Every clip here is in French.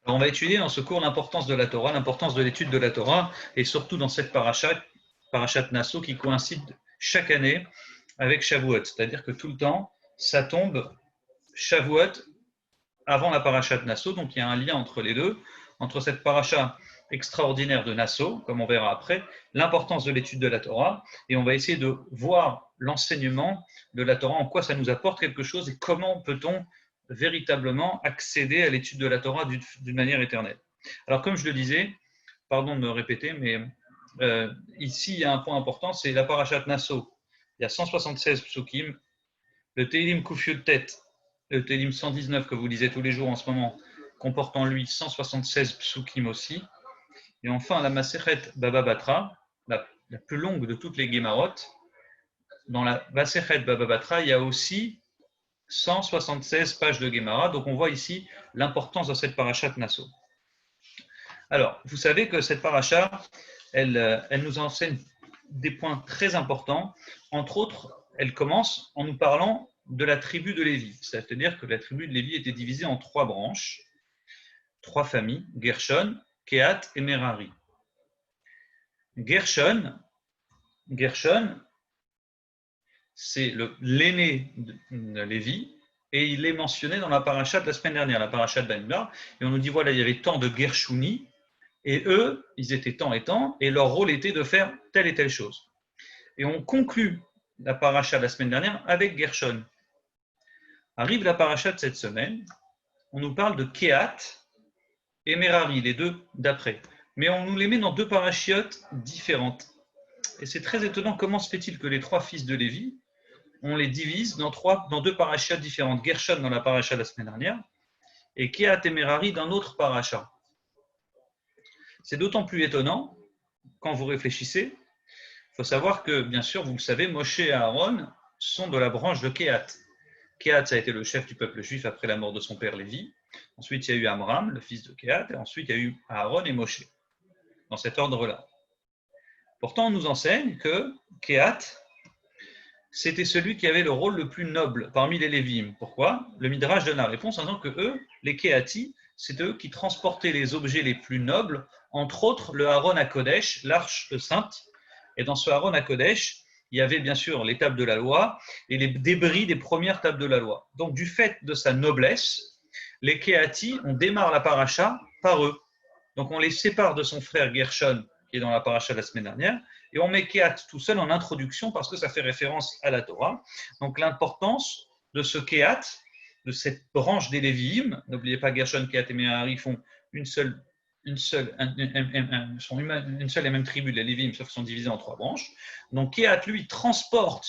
Alors, on va étudier dans ce cours l'importance de la Torah, l'importance de l'étude de la Torah, et surtout dans cette parashat Nasso, qui coïncide chaque année avec Shavuot. C'est-à-dire que tout le temps, ça tombe Shavuot avant la parashat Nasso, donc il y a un lien entre les deux, entre cette parasha extraordinaire de Nasso, comme on verra après, l'importance de l'étude de la Torah, et on va essayer de voir l'enseignement de la Torah, en quoi ça nous apporte quelque chose et comment peut-on véritablement accéder à l'étude de la Torah d'une manière éternelle. Alors comme je le disais, pardon de me répéter, mais ici il y a un point important, c'est la parashat Nasso. Il y a 176 psukim, le Tehillim Kufyut Tet, le Tehillim 119 que vous lisez tous les jours en ce moment, comporte en lui 176 psukim aussi. Et enfin, la Masechet Baba Batra, la plus longue de toutes les Gemarot, dans la Masechet Baba Batra, il y a aussi 176 pages de Gemara. Donc on voit ici l'importance de cette parashat Nasso. Alors, vous savez que cette parasha, elle nous enseigne des points très importants. Entre autres, elle commence en nous parlant de la tribu de Lévi. C'est-à-dire que la tribu de Lévi était divisée en 3 branches, 3 familles, Gershon, Kehat et Merari. Gershon, c'est l'aîné de Lévi, et il est mentionné dans la paracha de la semaine dernière, la paracha de Bamidbar, et on nous dit, voilà, il y avait tant de Gershuni, et eux, ils étaient tant et tant, et leur rôle était de faire telle et telle chose. Et on conclut la paracha de la semaine dernière avec Gershon. Arrive la paracha de cette semaine, on nous parle de Kehat et Merari, les deux d'après. Mais on nous les met dans 2 parachiotes différentes. Et c'est très étonnant, comment se fait-il que les 3 fils de Lévi, on les divise dans 2 parachiotes différentes. Gershon dans la paracha de la semaine dernière, et Kehat et Merari dans notre paracha. C'est d'autant plus étonnant, quand vous réfléchissez, il faut savoir que, bien sûr, vous le savez, Moshe et Aaron sont de la branche de Kehat. Kehat, ça a été le chef du peuple juif après la mort de son père Lévi. Ensuite, il y a eu Amram, le fils de Kehat, et ensuite, il y a eu Aaron et Moshe, dans cet ordre-là. Pourtant, on nous enseigne que Kehat, c'était celui qui avait le rôle le plus noble parmi les Lévim. Pourquoi? Le Midrash donne la réponse en disant que eux, les Kehati, c'est eux qui transportaient les objets les plus nobles, entre autres le Aaron HaKodesh, l'arche sainte. Et dans ce Aaron HaKodesh, il y avait bien sûr les tables de la loi et les débris des premières tables de la loi. Donc du fait de sa noblesse, les Kehati, on démarre la paracha par eux. Donc on les sépare de son frère Gershon, qui est dans la paracha de la semaine dernière, et on met Kehat tout seul en introduction parce que ça fait référence à la Torah. Donc l'importance de ce Kehat, de cette branche des Lévi'im, n'oubliez pas Gershon, Kehat et Merari font une seule et même tribu, les Lévi'im, sauf qu'ils sont divisés en 3 branches. Donc Kehat, lui, transporte,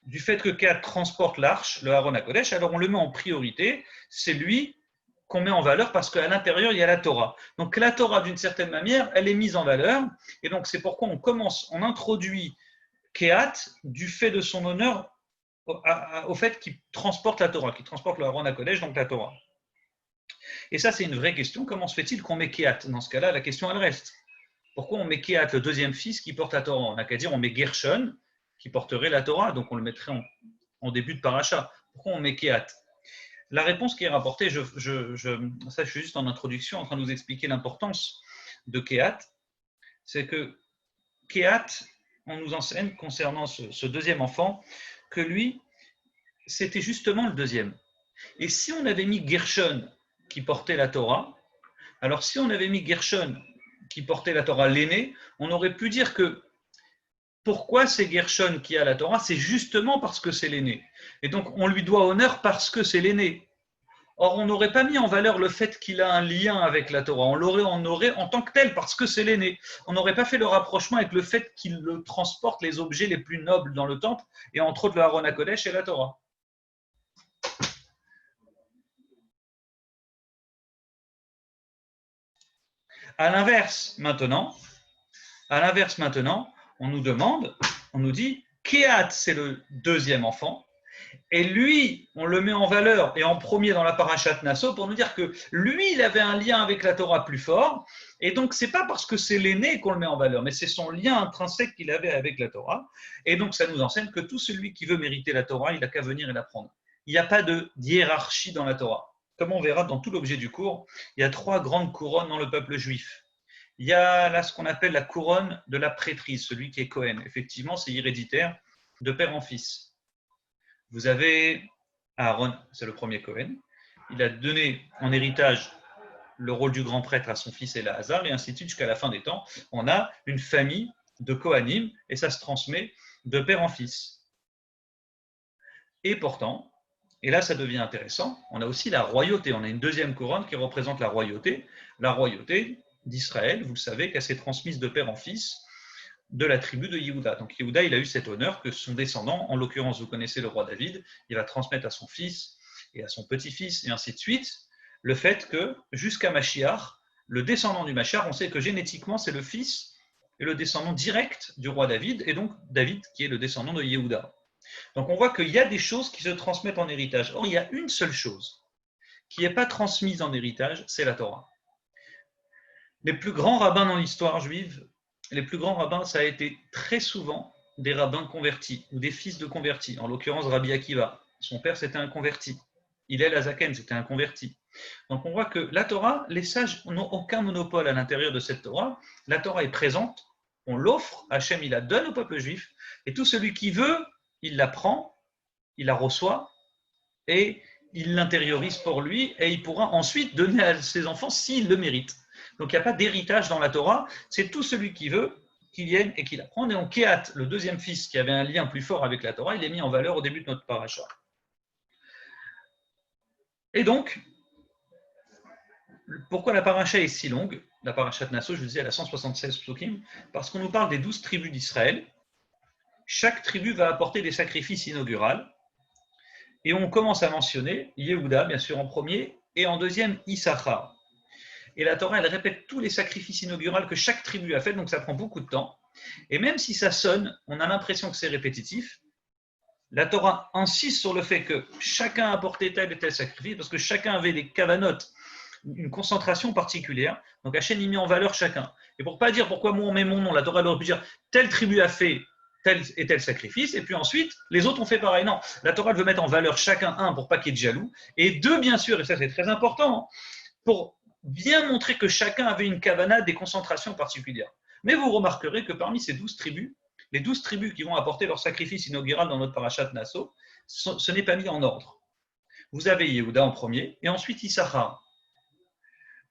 du fait que Kehat transporte l'arche, le Aaron HaKodesh, alors on le met en priorité, c'est lui qu'on met en valeur parce qu'à l'intérieur, il y a la Torah. Donc la Torah, d'une certaine manière, elle est mise en valeur. Et donc c'est pourquoi on introduit Kehat du fait de son honneur au fait qu'il transporte la Torah, qu'il transporte le Aaron HaKodesh, donc la Torah. Et ça, c'est une vraie question. Comment se fait-il qu'on met Kehat? Dans ce cas-là, la question, elle reste. Pourquoi on met Kehat, le deuxième fils, qui porte la Torah? On n'a qu'à dire on met Gershon, qui porterait la Torah, donc on le mettrait en début de paracha. Pourquoi on met Kehat? La réponse qui est rapportée, ça je suis juste en introduction en train de vous expliquer l'importance de Kehat, c'est que Kehat, on nous enseigne concernant ce deuxième enfant, que lui, c'était justement le deuxième. Et si on avait mis Gershon qui portait la Torah, alors si on avait mis Gershon qui portait la Torah, l'aîné, on aurait pu dire que pourquoi c'est Gershon qui a la Torah? C'est justement parce que c'est l'aîné. Et donc, on lui doit honneur parce que c'est l'aîné. Or, on n'aurait pas mis en valeur le fait qu'il a un lien avec la Torah. On l'aurait en tant que tel parce que c'est l'aîné. On n'aurait pas fait le rapprochement avec le fait qu'il transporte les objets les plus nobles dans le temple, et entre autres le Aaron HaKodesh et la Torah. À l'inverse, maintenant, on nous demande, on nous dit, Kehat, c'est le deuxième enfant, et lui, on le met en valeur et en premier dans la parashat Nasso pour nous dire que lui, il avait un lien avec la Torah plus fort, et donc c'est pas parce que c'est l'aîné qu'on le met en valeur, mais c'est son lien intrinsèque qu'il avait avec la Torah, et donc ça nous enseigne que tout celui qui veut mériter la Torah, il n'a qu'à venir et l'apprendre. Il n'y a pas de hiérarchie dans la Torah. comme on verra dans tout l'objet du cours, il y a 3 grandes couronnes dans le peuple juif. Il y a là ce qu'on appelle la couronne de la prêtrise, celui qui est Cohen. Effectivement, c'est héréditaire de père en fils. Vous avez Aaron, c'est le premier Cohen. Il a donné en héritage le rôle du grand prêtre à son fils Éléazar, et ainsi de suite jusqu'à la fin des temps. On a une famille de Kohanim, et ça se transmet de père en fils. Et pourtant, et là ça devient intéressant, on a aussi la royauté. On a une deuxième couronne qui représente la royauté d'Israël. Vous le savez qu'elle s'est transmise de père en fils de la tribu de Yehuda. Donc Yehuda, il a eu cet honneur que son descendant, en l'occurrence vous connaissez le roi David, il va transmettre à son fils et à son petit-fils et ainsi de suite, le fait que jusqu'à Mashiach, le descendant du Mashiach, on sait que génétiquement c'est le fils et le descendant direct du roi David, et donc David qui est le descendant de Yehuda. Donc on voit qu'il y a des choses qui se transmettent en héritage. Or il y a une seule chose qui n'est pas transmise en héritage, c'est la Torah. Les plus grands rabbins dans l'histoire juive, les plus grands rabbins, ça a été très souvent des rabbins convertis ou des fils de convertis. En l'occurrence, Rabbi Akiva, son père c'était un converti. Hillel Hazaken, c'était un converti. Donc on voit que la Torah, les sages n'ont aucun monopole à l'intérieur de cette Torah. La Torah est présente, on l'offre, Hachem il la donne au peuple juif, et tout celui qui veut, il la prend, il la reçoit, et il l'intériorise pour lui, et il pourra ensuite donner à ses enfants s'il le mérite. Donc il n'y a pas d'héritage dans la Torah, c'est tout celui qui veut, qui vienne et qui la prend. Et donc Kehat, le deuxième fils qui avait un lien plus fort avec la Torah, il est mis en valeur au début de notre paracha. Et donc, pourquoi la paracha est si longue? La paracha de Nasso, je vous disais, elle a 176 psukim, parce qu'on nous parle des 12 tribus d'Israël. Chaque tribu va apporter des sacrifices inauguraux. Et on commence à mentionner Yehuda, bien sûr, en premier, et en deuxième, Issachar. Et la Torah, elle répète tous les sacrifices inauguraux que chaque tribu a fait, donc ça prend beaucoup de temps. Et même si ça sonne, on a l'impression que c'est répétitif, la Torah insiste sur le fait que chacun apportait tel et tel sacrifice, parce que chacun avait des kavanotes, une concentration particulière. Donc Hachem y met en valeur chacun. Et pour ne pas dire pourquoi moi on met mon nom, la Torah aurait pu dire telle tribu a fait tel et tel sacrifice, et puis ensuite les autres ont fait pareil. Non, la Torah veut mettre en valeur chacun, un, pour pas qu'il y ait de jaloux, et deux, bien sûr, et ça c'est très important, pour bien montrer que chacun avait une kavana, des concentrations particulières. Mais vous remarquerez que parmi ces 12 tribus, les 12 tribus qui vont apporter leur sacrifice inaugural dans notre parachat Nasso, ce n'est pas mis en ordre. Vous avez Yehuda en premier, et ensuite Issachar.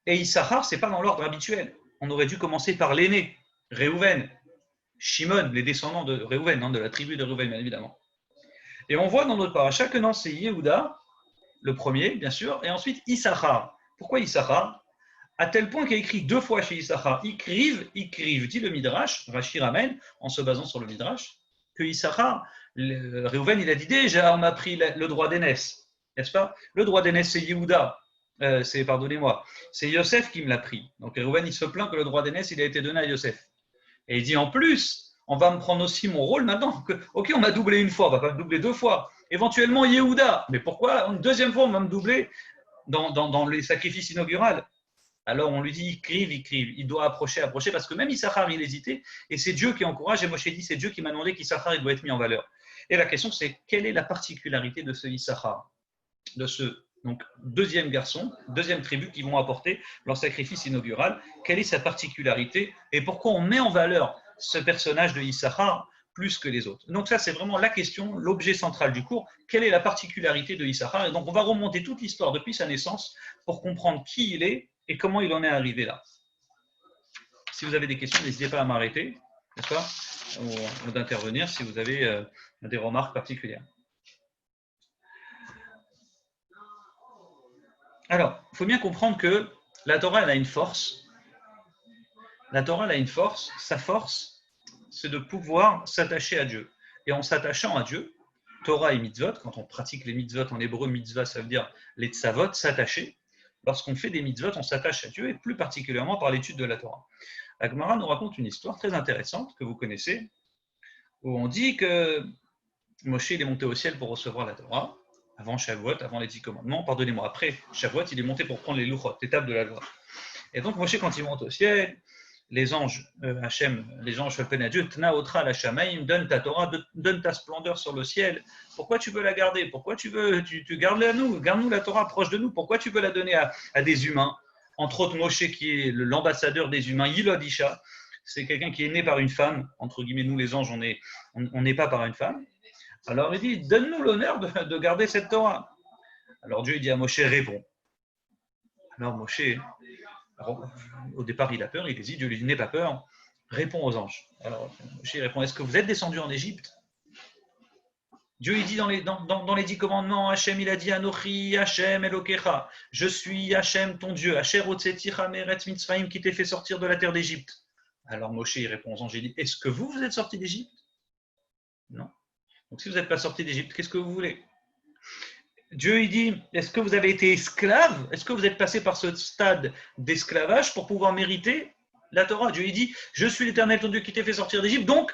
Et Issachar, ce n'est pas dans l'ordre habituel. On aurait dû commencer par l'aîné, Réhouven, Shimon, les descendants de Réhouven, de la tribu de Réhouven, bien évidemment. Et on voit dans notre paracha que non, c'est Yehuda, le premier, bien sûr, et ensuite Issachar. Pourquoi Issachar? À tel point qu'il a écrit 2 fois chez Issachar, Ikriv, dit le Midrash, Rashi ramène, en se basant sur le Midrash, que Issachar, Réhouven, il a dit déjà, on a pris le droit d'aînesse, n'est-ce pas? Le droit d'aînesse, c'est Yehuda, c'est Yosef qui me l'a pris. Donc Réhouven, il se plaint que le droit d'aînesse, il a été donné à Yosef. Et il dit en plus, on va me prendre aussi mon rôle maintenant. Ok, on m'a doublé une fois, on va pas me doubler 2 fois. Éventuellement Yehuda, mais pourquoi une deuxième fois on va me doubler dans les sacrifices inauguraux? Alors on lui dit, il doit approcher, parce que même Issachar, il hésitait, et c'est Dieu qui encourage, et Moshe dit, c'est Dieu qui m'a demandé qu'Issachar, il doit être mis en valeur. Et la question, c'est, quelle est la particularité de ce Issachar, de ce deuxième garçon, deuxième tribu qui vont apporter leur sacrifice inaugural? Quelle est sa particularité, et pourquoi on met en valeur ce personnage de Issachar plus que les autres? Donc ça, c'est vraiment la question, l'objet central du cours. Quelle est la particularité de Issachar? Et donc on va remonter toute l'histoire depuis sa naissance pour comprendre qui il est et comment il en est arrivé là. Si vous avez des questions, n'hésitez pas à m'arrêter, n'est-ce pas, ou d'intervenir si vous avez des remarques particulières. Alors, il faut bien comprendre que la Torah, elle a une force. La Torah, elle a une force. Sa force, c'est de pouvoir s'attacher à Dieu. Et en s'attachant à Dieu, Torah et mitzvot, quand on pratique les mitzvot en hébreu, mitzvah, ça veut dire les tzavot, s'attacher. Lorsqu'on fait des mitzvot, on s'attache à Dieu, et plus particulièrement par l'étude de la Torah. La Gemara nous raconte une histoire très intéressante que vous connaissez, où on dit que Moshe est monté au ciel pour recevoir la Torah, avant Shavuot, avant les 10 commandements, pardonnez-moi, après Shavuot, il est monté pour prendre les luchot, les tables de la loi. Et donc Moshe, quand il monte au ciel, les anges, Hachem, les anges appellent à Dieu, Tna otra la Shamaim, donne ta Torah, donne ta splendeur sur le ciel. Pourquoi tu veux la garder? Pourquoi tu gardes-la à nous? Garde-nous la Torah proche de nous. Pourquoi tu veux la donner à des humains? Entre autres, Moshe, qui est l'ambassadeur des humains, Yilod Isha, c'est quelqu'un qui est né par une femme. Entre guillemets, nous les anges, on n'est pas par une femme. Alors il dit, donne-nous l'honneur de garder cette Torah. Alors Dieu dit à Moshe, réponds. Alors Moshe, au départ, il a peur, il hésite, Dieu lui dit, n'aie pas peur, réponds aux anges. Alors Moshe répond, est-ce que vous êtes descendu en Égypte? Dieu il dit dans les 10 commandements, Hachem il a dit, Anochi, Hachem Elokecha, je suis Hachem ton Dieu, Asher Otseticha Meretz Mitzrayim, qui t'ai fait sortir de la terre d'Égypte. Alors Moshe il répond aux anges, il dit, est-ce que vous êtes sortis d'Égypte? Non. Donc si vous n'êtes pas sortis d'Égypte, qu'est-ce que vous voulez? Dieu il dit, est-ce que vous avez été esclave? Est-ce que vous êtes passé par ce stade d'esclavage pour pouvoir mériter la Torah? Dieu il dit, je suis l'Éternel ton Dieu qui t'ai fait sortir d'Égypte, donc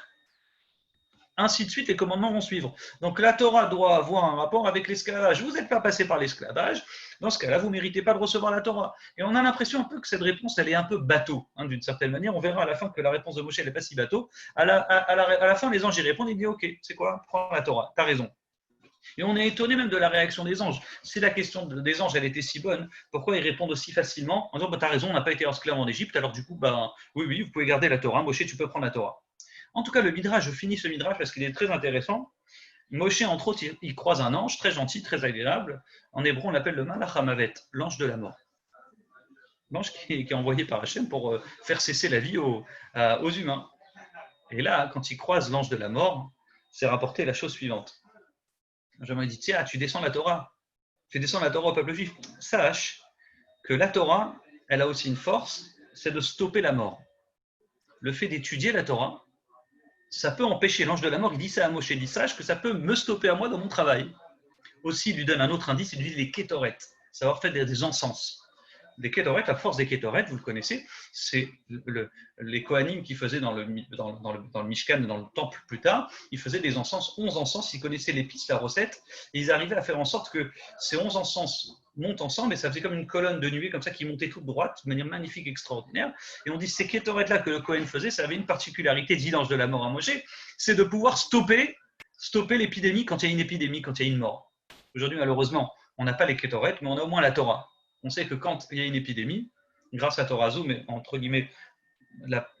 ainsi de suite, les commandements vont suivre. Donc la Torah doit avoir un rapport avec l'esclavage. Vous n'êtes pas passé par l'esclavage, dans ce cas-là, vous ne méritez pas de recevoir la Torah. Et on a l'impression un peu que cette réponse, elle est un peu bateau, d'une certaine manière. On verra à la fin que la réponse de Moshe, elle n'est pas si bateau. À la fin, les anges y répondent, ils disent, ok, c'est quoi? Prends la Torah, tu as raison. Et on est étonné même de la réaction des anges. Si la question des anges, elle était si bonne, pourquoi ils répondent aussi facilement en disant, tu as raison, on n'a pas été esclave en Égypte, alors du coup, oui, vous pouvez garder la Torah. Moshe, tu peux prendre la Torah. En tout cas, le Midrash, je finis ce Midrash parce qu'il est très intéressant. Moshe, entre autres, il croise un ange très gentil, très agréable. En hébreu, on l'appelle le Malach HaMavet, l'ange de la mort. L'ange qui est envoyé par Hachem pour faire cesser la vie aux humains. Et là, quand il croise l'ange de la mort, c'est rapporté la chose suivante. Benjamin dit, tiens, tu descends la Torah. Tu descends la Torah au peuple juif. Sache que la Torah, elle a aussi une force, c'est de stopper la mort. Le fait d'étudier la Torah, ça peut empêcher l'ange de la mort, il dit ça à Moshe, il dit, sache que ça peut me stopper à moi dans mon travail. Aussi, il lui donne un autre indice, il lui dit les kétorettes, savoir faire des encens. Les kétorettes, la force des kétorettes, vous le connaissez, c'est les Kohanim qui faisaient dans le Mishkan, dans le temple plus tard, ils faisaient des encens, 11 encens, ils connaissaient l'épice, la recette, et ils arrivaient à faire en sorte que ces 11 encens montent ensemble, et ça faisait comme une colonne de nuée, comme ça, qui montait toute droite, de manière magnifique, extraordinaire. Et on dit ces kétorettes-là que le Kohen faisait, ça avait une particularité, dit l'ange de la mort à Moshe, c'est de pouvoir stopper l'épidémie quand il y a une épidémie, quand il y a une mort. Aujourd'hui, malheureusement, on n'a pas les kétorettes, mais on a au moins la Torah. On sait que quand il y a une épidémie, grâce à Torah Zoom, entre guillemets,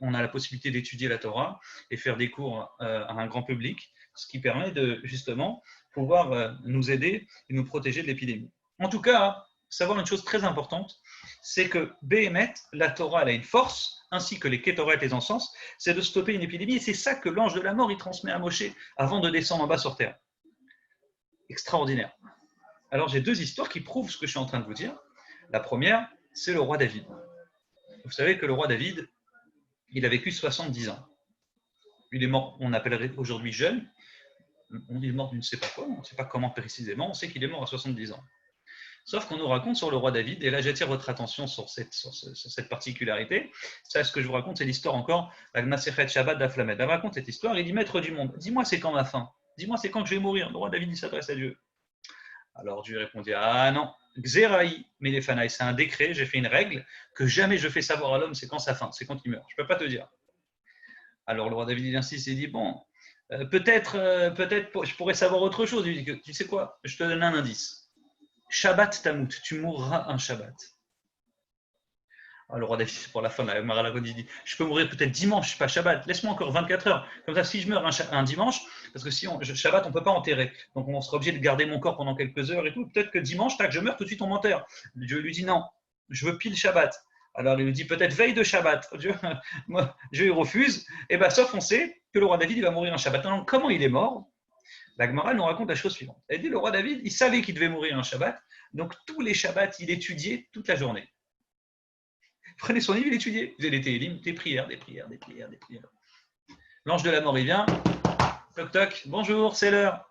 on a la possibilité d'étudier la Torah et faire des cours à un grand public, ce qui permet de justement pouvoir nous aider et nous protéger de l'épidémie. En tout cas, savoir une chose très importante, c'est que Béhémet, la Torah, elle a une force, ainsi que les kétorettes, les encens, c'est de stopper une épidémie, et c'est ça que l'ange de la mort, il transmet à Moshe avant de descendre en bas sur terre. Extraordinaire. Alors j'ai deux histoires qui prouvent ce que je suis en train de vous dire. La première, c'est le roi David. Vous savez que le roi David, il a vécu 70 ans. Il est mort, on appellerait aujourd'hui jeune. Il est mort d'une ne sait pas quoi, on ne sait pas comment précisément, on sait qu'il est mort à 70 ans. Sauf qu'on nous raconte sur le roi David, et là j'attire votre attention sur cette particularité. Ça, ce que je vous raconte, c'est l'histoire encore, la Masechet Shabbat d'Aflamed. Elle raconte cette histoire, il dit, maître du monde, dis-moi c'est quand ma fin, dis-moi c'est quand que je vais mourir. Le roi David, il s'adresse à Dieu. Alors Dieu répondit, ah non, Xeraï Melefanaï, c'est un décret, j'ai fait une règle que jamais je fais savoir à l'homme, c'est quand sa fin, c'est quand il meurt. Je ne peux pas te dire. Alors le roi David il insiste et dit, bon, peut-être je pourrais savoir autre chose. Il dit, tu sais quoi, je te donne un indice. Shabbat Tamout, tu mourras un Shabbat. Alors le roi David, pour la fin, la Gemara dit, je peux mourir peut-être dimanche, pas Shabbat, laisse-moi encore 24 heures. Comme ça, si je meurs un dimanche, parce que si Shabbat, on ne peut pas enterrer. Donc on sera obligé de garder mon corps pendant quelques heures et tout. Peut-être que dimanche, tac, je meurs, tout de suite on m'enterre. Dieu lui dit non, je veux pile Shabbat. Alors il lui dit peut-être veille de Shabbat. Dieu lui refuse. Et bien sauf on sait que le roi David, il va mourir un Shabbat. Alors comment il est mort? La Gemara nous raconte la chose suivante. Elle dit le roi David, il savait qu'il devait mourir un Shabbat. Donc tous les Shabbats, il étudiait toute la journée. Il prenait son livre, il étudiait. Il faisait des télim, des prières. L'ange de la mort, il vient. Toc toc, bonjour, c'est l'heure.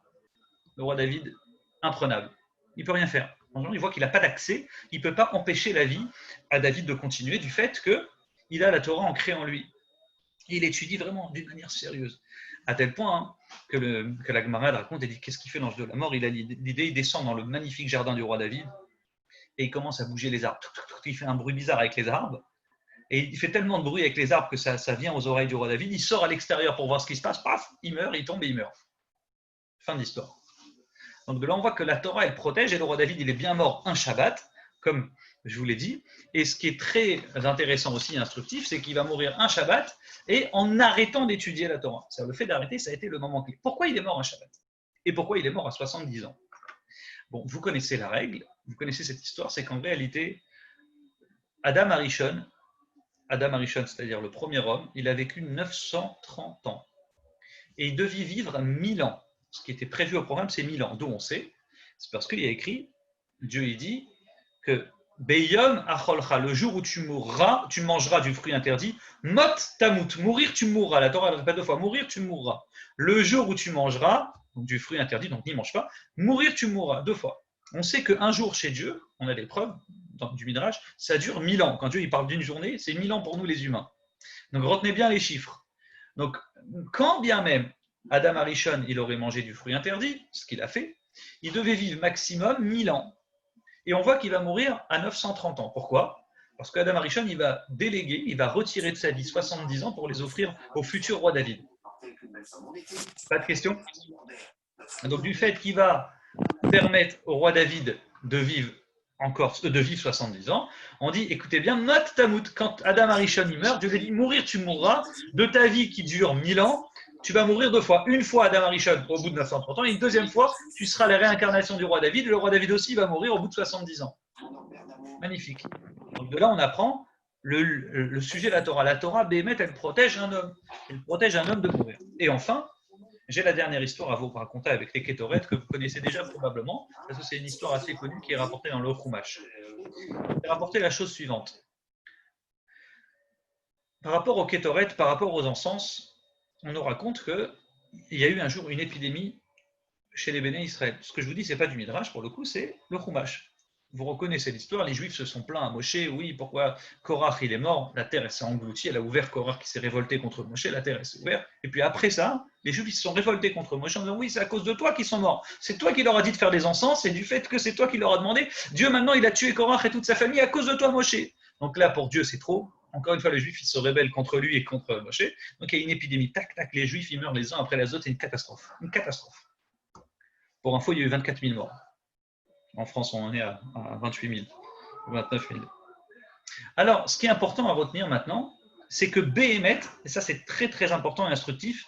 Le roi David, imprenable. Il ne peut rien faire. Il voit qu'il n'a pas d'accès, il ne peut pas empêcher la vie à David de continuer du fait qu'il a la Torah ancrée en lui. Et il étudie vraiment d'une manière sérieuse. À tel point que la Gemara raconte, elle dit qu'est-ce qu'il fait l'ange de la mort? Il a l'idée, il descend dans le magnifique jardin du roi David et il commence à bouger les arbres. Il fait un bruit bizarre avec les arbres. et il fait tellement de bruit avec les arbres que ça vient aux oreilles du roi David. Il sort à l'extérieur pour voir ce qui se passe, paf, il meurt, il tombe et il meurt. Fin de l'histoire. Donc de là, on voit que la Torah, elle protège, et le roi David, il est bien mort un Shabbat, comme je vous l'ai dit. Et ce qui est très intéressant aussi, instructif, c'est qu'il va mourir un Shabbat, et en arrêtant d'étudier la Torah. C'est-à-dire le fait d'arrêter, ça a été le moment clé. Pourquoi il est mort un Shabbat? Et pourquoi il est mort à 70 ans? Bon, vous connaissez la règle, vous connaissez cette histoire, c'est qu'en réalité, Adam Arishon, c'est-à-dire le premier homme, il a vécu 930 ans. Et il devait vivre 1000 ans. Ce qui était prévu au programme, c'est 1000 ans. D'où on sait, c'est parce qu'il y a écrit, Dieu il dit que Beyom acholcha, le jour où tu mourras, tu mangeras du fruit interdit. Mot tamut, mourir tu mourras. La Torah elle répète 2 fois, mourir tu mourras. Le jour où tu mangeras, donc du fruit interdit, donc n'y mange pas, mourir tu mourras 2 fois. On sait qu'un jour chez Dieu, on a des preuves du Midrash, ça dure 1000 ans. Quand Dieu il parle d'une journée, c'est 1000 ans pour nous les humains. Donc retenez bien les chiffres. Donc quand bien même Adam Arishon il aurait mangé du fruit interdit, ce qu'il a fait, il devait vivre maximum 1000 ans. Et on voit qu'il va mourir à 930 ans. Pourquoi? Parce qu'Adam Arishon, il va déléguer, il va retirer de sa vie 70 ans pour les offrir au futur roi David. Pas de question? Donc du fait qu'il va permettre au roi David de vivre encore, de vivre 70 ans, on dit, écoutez bien, Mot Tamut, quand Adam Arishon il meurt, Dieu lui dit, mourir tu mourras, de ta vie qui dure 1000 ans, tu vas mourir 2 fois. Une fois Adam Arishon au bout de 930 ans, et une deuxième fois, tu seras la réincarnation du roi David, et le roi David aussi va mourir au bout de 70 ans. Magnifique. Donc de là, on apprend le sujet de la Torah. La Torah, Béhémet, elle protège un homme. Elle protège un homme de mourir. Et enfin, j'ai la dernière histoire à vous raconter avec les Kétoret que vous connaissez déjà probablement, parce que c'est une histoire assez connue qui est rapportée dans le Chumash. C'est rapporté la chose suivante. Par rapport aux Kétoret, par rapport aux encens, on nous raconte qu'il y a eu un jour une épidémie chez les Béné Israël. Ce que je vous dis, ce n'est pas du Midrash, pour le coup, c'est le Chumash. Vous reconnaissez l'histoire, les Juifs se sont plaints à Moshe, oui, pourquoi Korach il est mort, la terre elle s'est engloutie, elle a ouvert Korach qui s'est révolté contre Moshe, la terre elle s'est ouverte, et puis après ça, les Juifs ils se sont révoltés contre Moshe en disant oui, c'est à cause de toi qu'ils sont morts, c'est toi qui leur as dit de faire des encens, et du fait que c'est toi qui leur as demandé, Dieu maintenant il a tué Korach et toute sa famille à cause de toi Moshe. Donc là pour Dieu c'est trop, encore une fois les Juifs ils se rebellent contre lui et contre Moshe, donc il y a une épidémie, tac tac, les Juifs ils meurent les uns après les autres, c'est une catastrophe, une catastrophe. Pour info il y a eu 24 000 morts. En France on en est à 28 000. 29 000. Alors, ce qui est important à retenir maintenant, c'est que Béhémet, et ça c'est très très important et instructif,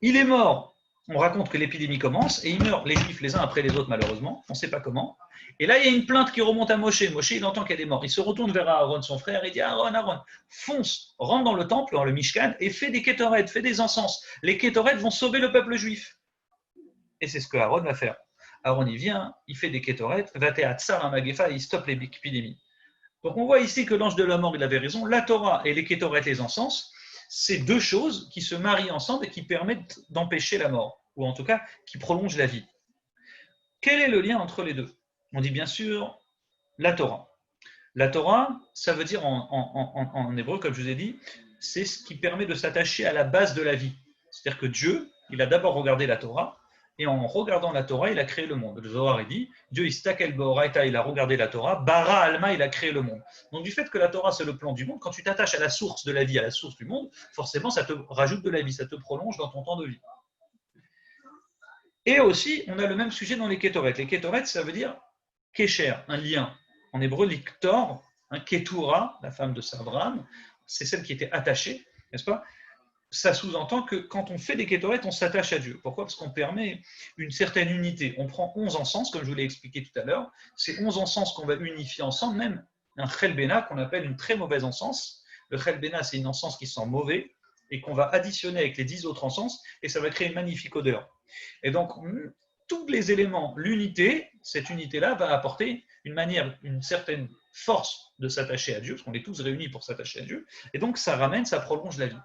il est mort. On raconte que l'épidémie commence et il meurt les Juifs les uns après les autres malheureusement, on ne sait pas comment. Et là il y a une plainte qui remonte à Moshe. Moshe il entend qu'il y a des morts. Il se retourne vers Aaron son frère et dit Aaron, fonce, rentre dans le temple, dans le Mishkan et fais des kétoret, fais des encens. Les kétoret vont sauver le peuple juif. Et c'est ce que Aaron va faire. Aaron il vient, il fait des kétoret, vatea tsar amagefa et il stoppe l'épidémie. Donc on voit ici que l'ange de la mort il avait raison, la Torah et les kétoret, les encens, c'est deux choses qui se marient ensemble et qui permettent d'empêcher la mort, ou en tout cas qui prolongent la vie. Quel est le lien entre les deux? On dit bien sûr la Torah. La Torah, ça veut dire en hébreu, comme je vous ai dit, c'est ce qui permet de s'attacher à la base de la vie. C'est-à-dire que Dieu, il a d'abord regardé la Torah, et en regardant la Torah, il a créé le monde. Le Zohar, il dit, Dieu, il a regardé la Torah, Bara Alma, il a créé le monde. Donc du fait que la Torah, c'est le plan du monde, quand tu t'attaches à la source de la vie, à la source du monde, forcément, ça te rajoute de la vie, ça te prolonge dans ton temps de vie. Et aussi, on a le même sujet dans les kétoret. Les kétoret, ça veut dire kécher, un lien. En hébreu, l'iktor, un ketura, la femme de Abraham, c'est celle qui était attachée, n'est-ce pas? Ça sous-entend que quand on fait des kétoret, on s'attache à Dieu. Pourquoi? Parce qu'on permet une certaine unité. On prend 11 encens, comme je vous l'ai expliqué tout à l'heure. C'est 11 encens qu'on va unifier ensemble, même un chelbena qu'on appelle une très mauvaise encens. Le chelbena, c'est une encens qui sent mauvais et qu'on va additionner avec les 10 autres encens et ça va créer une magnifique odeur. Et donc, tous les éléments, l'unité, cette unité-là va apporter une certaine force de s'attacher à Dieu, parce qu'on est tous réunis pour s'attacher à Dieu, et donc ça ramène, ça prolonge la vie.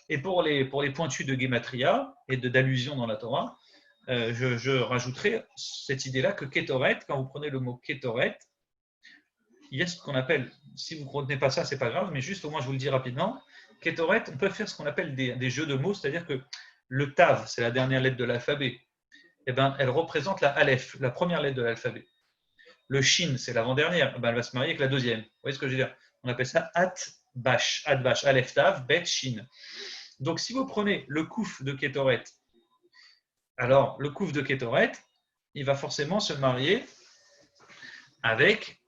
Et pour les pointus de Gematria et d'allusion dans la Torah, je rajouterai cette idée-là que Kétoret, quand vous prenez le mot Kétoret, il y a ce qu'on appelle, si vous ne retenez pas ça, c'est pas grave, mais juste au moins je vous le dis rapidement, Kétoret, on peut faire ce qu'on appelle des jeux de mots, c'est-à-dire que le Tav, c'est la dernière lettre de l'alphabet, eh ben, elle représente la Aleph, la première lettre de l'alphabet. Le Shin, c'est l'avant-dernière, eh ben, elle va se marier avec la deuxième. Vous voyez ce que je veux dire? On appelle ça At Bash, Ad Bash, Aleph Tav, Bet Shin. Donc si vous prenez le kouf de Kétoret, alors le kouf de Kétoret, il va forcément se marier avec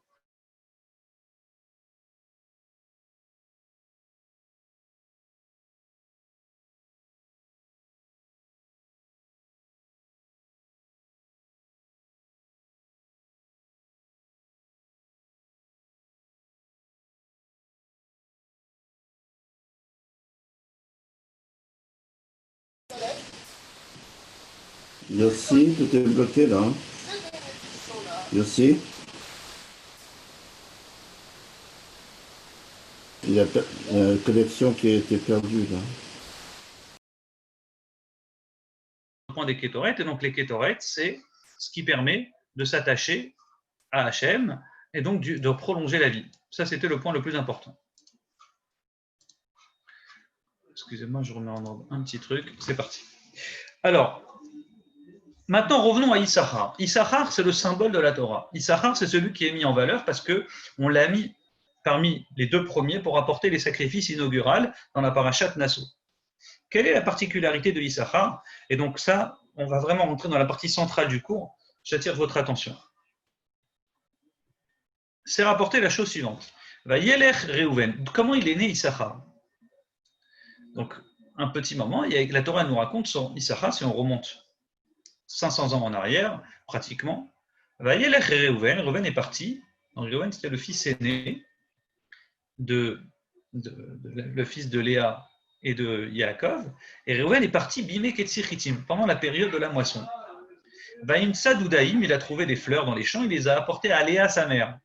Yossi, tout est bloqué là. Yossi, il y a une connexion qui a été perdue là. le point des Kétoret, et donc les Kétoret, c'est ce qui permet de s'attacher à Hachem et donc de prolonger la vie. Ça, c'était le point le plus important. Excusez-moi, je remets en ordre un petit truc. C'est parti. Alors, maintenant, revenons à Issachar. Issachar, c'est le symbole de la Torah. Issachar, c'est celui qui est mis en valeur parce qu'on l'a mis parmi les deux premiers pour apporter les sacrifices inauguraux dans la parashat Nassau. Quelle est la particularité de Issachar? Et donc ça, on va vraiment rentrer dans la partie centrale du cours. J'attire votre attention. C'est rapporté la chose suivante. Vayelech Reuven. Comment il est né Issachar? Donc, un petit moment, la Torah nous raconte son Issachar, si on remonte 500 ans en arrière, pratiquement. Vayelech Reuven. Reuven est parti. Donc, Reuven, c'était le fils aîné le fils de Léa et de Yaakov. Et Reuven est parti bimé ketsichitim, pendant la période de la moisson. Vaim Sadoudaïm, il a trouvé des fleurs dans les champs, il les a apportées à Léa, sa mère.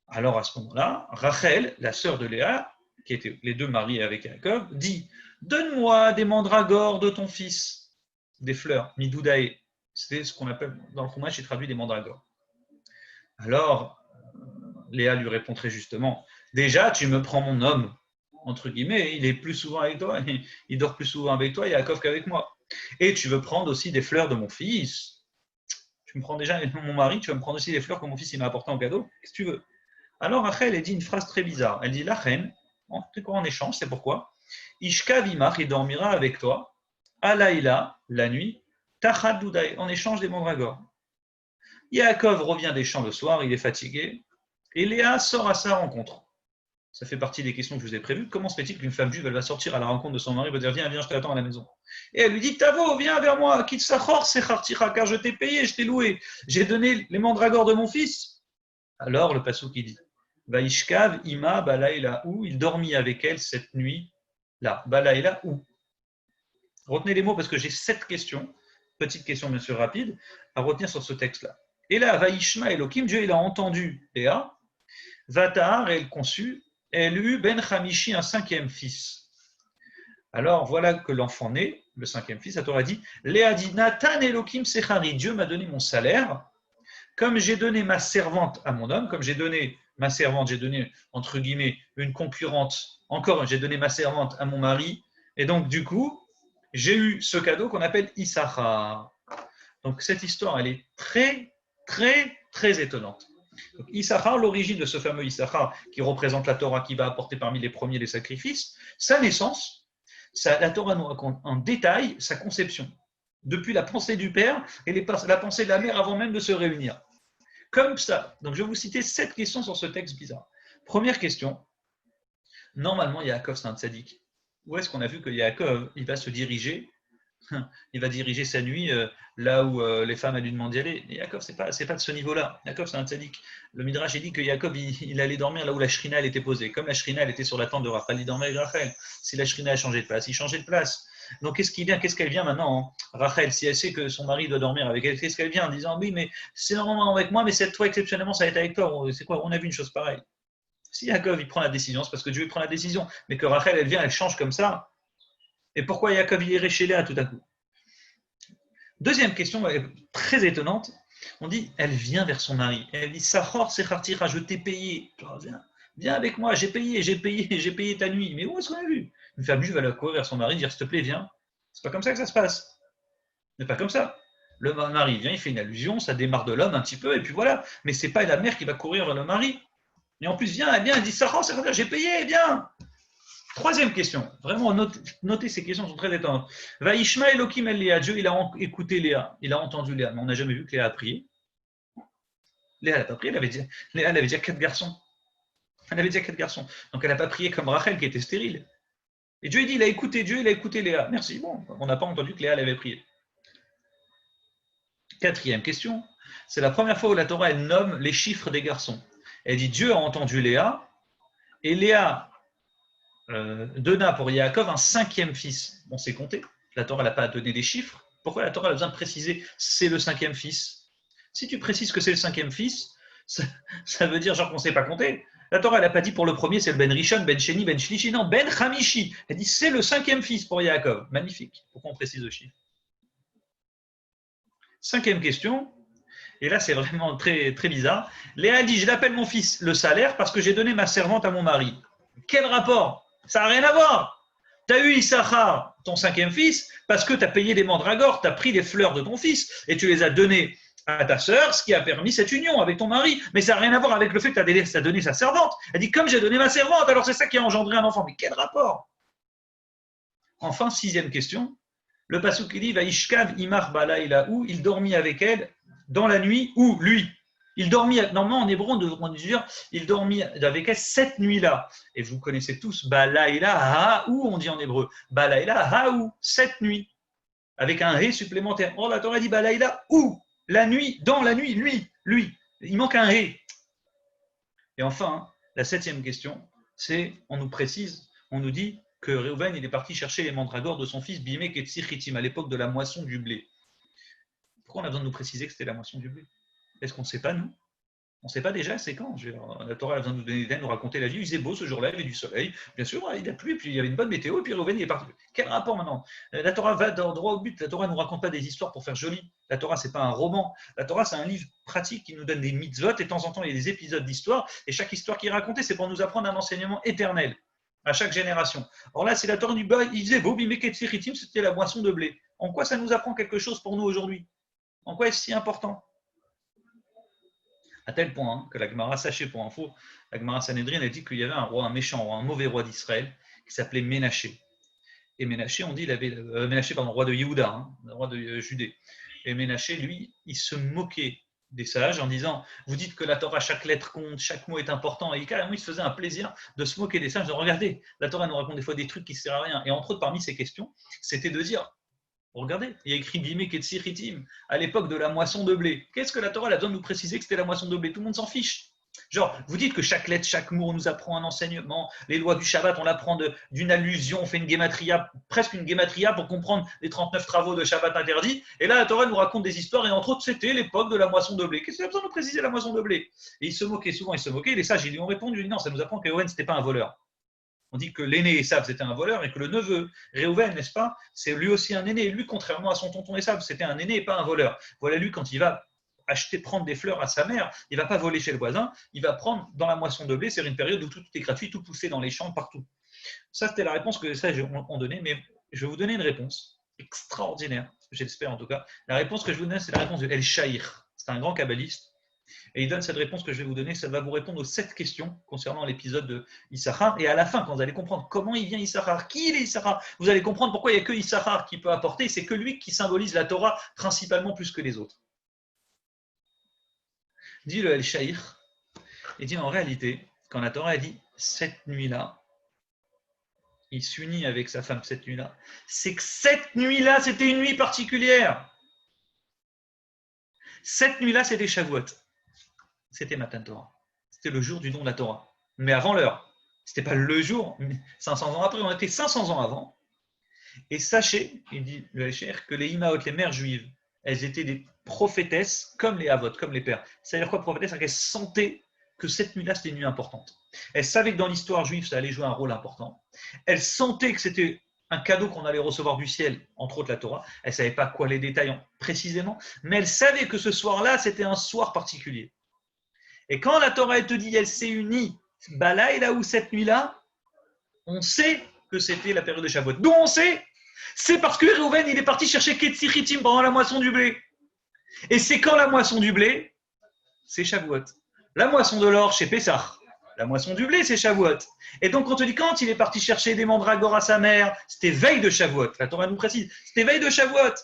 Alors à ce moment-là, Rachel, la sœur de Léa, qui étaient les deux mariés avec Yaakov, dit « Donne-moi des mandragores de ton fils, des fleurs, midoudaï ». C'est ce qu'on appelle, dans le Chumash, il traduit des mandragores. Alors, Léa lui répond très justement « Déjà, tu me prends mon homme, entre guillemets, il est plus souvent avec toi, il dort plus souvent avec toi, Yaakov, qu'avec moi. Et tu veux prendre aussi des fleurs de mon fils. Tu me prends déjà mon mari, tu vas me prendre aussi des fleurs que mon fils il m'a apportées en cadeau. Qu'est-ce que tu veux ?» Alors Rachel, elle dit une phrase très bizarre. Elle dit, la reine, en échange, c'est pourquoi Ishka vimach, il dormira avec toi, Alaïla, la nuit, Tachad Doudaï, en échange des mandragores. Yaakov revient des champs le soir, il est fatigué, et Léa sort à sa rencontre. Ça fait partie des questions que je vous ai prévues. Comment se fait-il qu'une femme juive, elle va sortir à la rencontre de son mari, elle va dire, viens, je t'attends à la maison. Et elle lui dit, Tavo, viens vers moi, quitte Sachor, Sechartira, car je t'ai payé, je t'ai loué, j'ai donné les mandragores de mon fils. Alors le passou qui dit, Vaishkav ima balaïla où il dormit avec elle cette nuit là. Balaïla où. Retenez les mots parce que j'ai 7 questions, petite question bien sûr rapide, à retenir sur ce texte-là. Et là, Vaishma Elohim, Dieu il a entendu Léa, Vatar, elle conçut, elle eut Ben Chamishi, un 5e fils. Alors voilà que l'enfant naît, le 5e fils, la Torah dit, Léa dit, Nathan Elohim Sechari, Dieu m'a donné mon salaire, comme j'ai donné ma servante à mon homme, comme j'ai donné ma servante, j'ai donné, entre guillemets, une concurrente, encore, j'ai donné ma servante à mon mari, et donc, du coup, j'ai eu ce cadeau qu'on appelle Issachar. Donc, cette histoire, elle est très, très, très étonnante. Donc, Issachar, l'origine de ce fameux Issachar, qui représente la Torah, qui va apporter parmi les premiers les sacrifices, sa naissance, la Torah nous raconte en détail sa conception, depuis la pensée du père et la pensée de la mère avant même de se réunir. Comme ça. Donc, je vais vous citer 7 questions sur ce texte bizarre. Première question. Normalement, Yaakov, c'est un tzaddik. Où est-ce qu'on a vu que Yaakov, il va se diriger, il va diriger sa nuit là où les femmes allaient lui demander d'y aller. Yaakov, c'est pas de ce niveau-là. Yaakov, c'est un tzaddik. Le Midrash, il dit que Yaakov, il allait dormir là où la shrina, elle était posée. Comme la shrina, elle était sur la tente de Rachel, il dormait avec Rachel. Si la shrina a changé de place, il changeait de place. Donc, qu'est-ce qu'elle vient maintenant, Rachel, si elle sait que son mari doit dormir avec elle, qu'est-ce qu'elle vient en disant, oui, mais c'est normalement avec moi, mais cette fois, exceptionnellement, ça va être avec toi. C'est quoi? On a vu une chose pareille. Si Yaakov, il prend la décision, c'est parce que Dieu prend la décision. Mais que Rachel, elle vient, elle change comme ça. Et pourquoi Yaakov, il irait chez Léa tout à coup? Deuxième question, très étonnante. On dit, elle vient vers son mari. Elle dit, Sachor, Sechartira, je t'ai payé. Viens avec moi, j'ai payé ta nuit. Mais où est-ce qu'on a vu? Une femme juive va la courir vers son mari, dire, s'il te plaît, viens. C'est pas comme ça que ça se passe. C'est pas comme ça. Le mari vient, il fait une allusion, ça démarre de l'homme un petit peu, et puis voilà. Mais c'est pas la mère qui va courir vers le mari. Et en plus, viens, elle dit Sarah, j'ai payé, viens. Troisième question. Vraiment, notez ces questions sont très étonnantes. Vaishma Elohim el Léa. Dieu, il a écouté Léa. Il a entendu Léa. Mais on n'a jamais vu que Léa a prié. Léa n'a pas prié. Léa, elle avait déjà 4 garçons. Elle avait déjà 4 garçons. Donc, elle n'a pas prié comme Rachel qui était stérile. Et Dieu, il dit, il a écouté Léa. Merci. Bon, on n'a pas entendu que Léa l'avait prié. Quatrième question. C'est la première fois où la Torah, elle nomme les chiffres des garçons. Elle dit, Dieu a entendu Léa. Et Léa donna pour Yaakov un 5e fils. On sait compter. La Torah n'a pas donné des chiffres. Pourquoi la Torah a besoin de préciser c'est le 5e fils? Si tu précises que c'est le 5e fils, ça veut dire genre qu'on ne sait pas compter. La Torah n'a pas dit pour le premier c'est le Ben Rishon, Ben Sheni, Ben Shlishi, non, Ben Hamishi. Elle dit c'est le 5e fils pour Yaakov. Magnifique. Pourquoi on précise le chiffre? 5e question. Et là, c'est vraiment très, très bizarre. Léa dit, je l'appelle mon fils le salaire parce que j'ai donné ma servante à mon mari. Quel rapport? Ça n'a rien à voir. Tu as eu Issachar, ton 5e fils, parce que tu as payé des mandragores, tu as pris les fleurs de ton fils et tu les as données à ta sœur, ce qui a permis cette union avec ton mari. Mais ça n'a rien à voir avec le fait que tu as donné sa servante. Elle dit, comme j'ai donné ma servante, alors c'est ça qui a engendré un enfant. Mais quel rapport? Enfin, 6e question. Le pasuk qui dit, Vaishkav imar balaïla, où il dormit avec elle dans la nuit, où lui. Il dormit, normalement en hébreu, on devrait dire, il dormit avec elle 7 nuits-là. Et vous connaissez tous, balaïla haou, on dit en hébreu. Balaïla haou, 7 nuits. Avec un ré supplémentaire. Oh, la Torah dit balaïla où? La nuit, dans la nuit, lui. Il manque un ré. Et enfin, la 7e question, c'est, on nous précise, on nous dit que Réhouven, il est parti chercher les mandragores de son fils Bimek et Tsichitim à l'époque de la moisson du blé. Pourquoi on a besoin de nous préciser que c'était la moisson du blé? Est-ce qu'on ne sait pas, nous? On ne sait pas déjà, c'est quand? La Torah a besoin de nous donner nous raconter la vie. Il faisait beau ce jour-là, il y avait du soleil. Bien sûr, il a plu, et puis il y avait une bonne météo, et puis Réhouven, il est parti. Quel rapport maintenant? La Torah va droit au but. La Torah ne nous raconte pas des histoires pour faire joli. La Torah, ce n'est pas un roman. La Torah, c'est un livre pratique qui nous donne des mitzvot, et de temps en temps, il y a des épisodes d'histoire, et chaque histoire qui est racontée, c'est pour nous apprendre un enseignement éternel à chaque génération. Alors là, c'est la Torah du bas, il faisait beau, Bimek Tsichitim, c'était la moisson de blé. En quoi ça nous apprend quelque chose pour nous aujourd'hui? En quoi est-ce si important? À tel point que la Gemara, sachez pour info, la Gemara Sanhedrin a dit qu'il y avait un roi, un méchant roi, un mauvais roi d'Israël qui s'appelait Ménaché. Et Ménaché, on dit, il avait roi de Yehuda, le roi de Judée. Et Ménaché, lui, il se moquait des sages en disant, vous dites que la Torah, chaque lettre compte, chaque mot est important. Et carrément, il se faisait un plaisir de se moquer des sages. De regardez, la Torah nous raconte des fois des trucs qui ne servent à rien. Et entre autres, parmi ces questions, c'était de dire, regardez, il y a écrit Bimek et Tsichitim à l'époque de la moisson de blé. Qu'est-ce que la Torah a besoin de nous préciser que c'était la moisson de blé? Tout le monde s'en fiche. Genre, vous dites que chaque lettre, chaque mot, on nous apprend un enseignement. Les lois du Shabbat, on l'apprend d'une allusion, on fait une guématria, presque une guématria pour comprendre les 39 travaux de Shabbat interdits. Et là, la Torah nous raconte des histoires, et entre autres, c'était l'époque de la moisson de blé. Qu'est-ce qu'il a besoin de nous préciser la moisson de blé? Et ils se moquaient, souvent ils se moquaient. Les sages, ils lui ont répondu, non, ça nous apprend que Réhouven, ce n'était pas un voleur. On dit que l'aîné Esav, c'était un voleur, et que le neveu Réhouven, n'est-ce pas, c'est lui aussi un aîné. Et lui, contrairement à son tonton Esav, c'était un aîné et pas un voleur. Voilà, lui, quand il va prendre des fleurs à sa mère, il ne va pas voler chez le voisin, il va prendre dans la moisson de blé, c'est une période où tout est gratuit, tout poussé dans les champs, partout. Ça, c'était la réponse que les sages ont donnée, mais je vais vous donner une réponse extraordinaire, j'espère en tout cas. La réponse que je vous donne, c'est la réponse de El Shahir. C'est un grand kabbaliste. Et il donne cette réponse que je vais vous donner, ça va vous répondre aux 7 questions concernant l'épisode de Issachar. Et à la fin, quand vous allez comprendre comment il vient Issachar, qui il est Issachar, vous allez comprendre pourquoi il n'y a que Issachar qui peut apporter, c'est que lui qui symbolise la Torah principalement plus que les autres. Dit le El-Shahir, il dit en réalité, quand la Torah a dit cette nuit-là, il s'unit avec sa femme cette nuit-là, c'est que cette nuit-là, c'était une nuit particulière. Cette nuit-là, c'était Shavuot. C'était Matan Torah. C'était le jour du don de la Torah. Mais avant l'heure. C'était pas le jour, mais 500 ans après. On était 500 ans avant. Et sachez, il dit le Hesher, que les Imaot, les mères juives, elles étaient des prophétesses comme les Avot, comme les pères. C'est-à-dire quoi, prophétesse? C'est-à-dire qu'elles sentaient que cette nuit-là, c'était une nuit importante. Elles savaient que dans l'histoire juive, ça allait jouer un rôle important. Elles sentaient que c'était un cadeau qu'on allait recevoir du ciel, entre autres la Torah. Elles ne savaient pas quoi les détails précisément, mais elles savaient que ce soir-là, c'était un soir particulier. Et quand la Torah elle te dit, elle s'est unie, bah là et là où cette nuit-là, on sait que c'était la période de Shavuot. D'où on sait? C'est parce que Réhouven, il est parti chercher Ketsichitim pendant la moisson du blé. Et c'est quand la moisson du blé? C'est Shavuot. La moisson de l'or chez Pessah. La moisson du blé, c'est Shavuot. Et donc, on te dit, quand il est parti chercher des mandragores à sa mère, c'était veille de Shavuot. La Torah nous précise, c'était veille de Shavuot.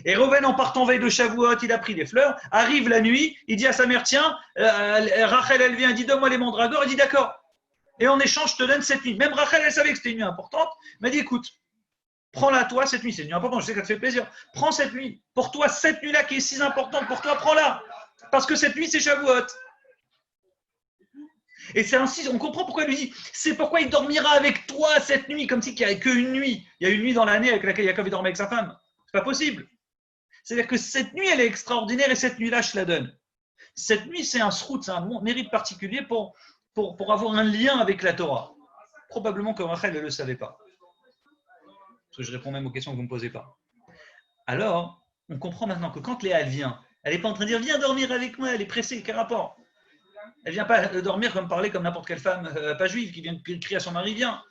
Et Reuven, en partant veille de Shavuot, il a pris des fleurs. Arrive la nuit, il dit à sa mère, tiens, Rachel, elle vient, elle dit, donne-moi les mandragores. Il dit, d'accord. Et en échange, je te donne cette nuit. Même Rachel, elle savait que c'était une nuit importante. Elle m'a dit, écoute, prends-la toi cette nuit. C'est une nuit importante, je sais que ça te fait plaisir. Prends cette nuit. Pour toi, cette nuit-là qui est si importante pour toi, prends-la. Parce que cette nuit, c'est Shavuot. Et c'est ainsi, on comprend pourquoi il lui dit, c'est pourquoi il dormira avec toi cette nuit, comme si il n'y avait qu'une nuit. Il y a une nuit dans l'année avec laquelle Yaakov dormait avec sa femme. C'est pas possible. C'est-à-dire que cette nuit, elle est extraordinaire et cette nuit-là, je te la donne. Cette nuit, c'est un srout, c'est un mérite particulier pour avoir un lien avec la Torah. Probablement que Rachel ne le savait pas. Parce que je réponds même aux questions que vous ne me posez pas. Alors, on comprend maintenant que quand Léa, elle vient, elle n'est pas en train de dire, viens dormir avec moi, elle est pressée, quel rapport? Elle ne vient pas dormir parler comme n'importe quelle femme pas juive qui vient crier à son mari, viens.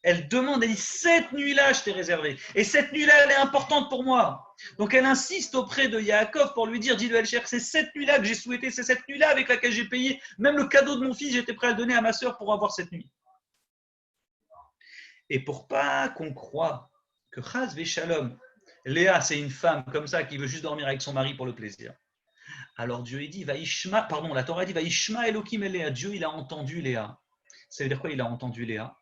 Elle demande, elle dit, cette nuit-là, je t'ai réservé. Et cette nuit-là, elle est importante pour moi. Donc elle insiste auprès de Yaakov pour lui dire, dis-le Elcher, c'est cette nuit-là que j'ai souhaité, c'est cette nuit-là avec laquelle j'ai payé. Même le cadeau de mon fils, j'étais prêt à le donner à ma sœur pour avoir cette nuit. Et pour pas qu'on croie que Chaz Veshalom, Léa, c'est une femme comme ça qui veut juste dormir avec son mari pour le plaisir. Alors Dieu dit, la Torah dit, Vaishma Elohim et Léa. Dieu, il a entendu Léa. Ça veut dire quoi, il a entendu Léa?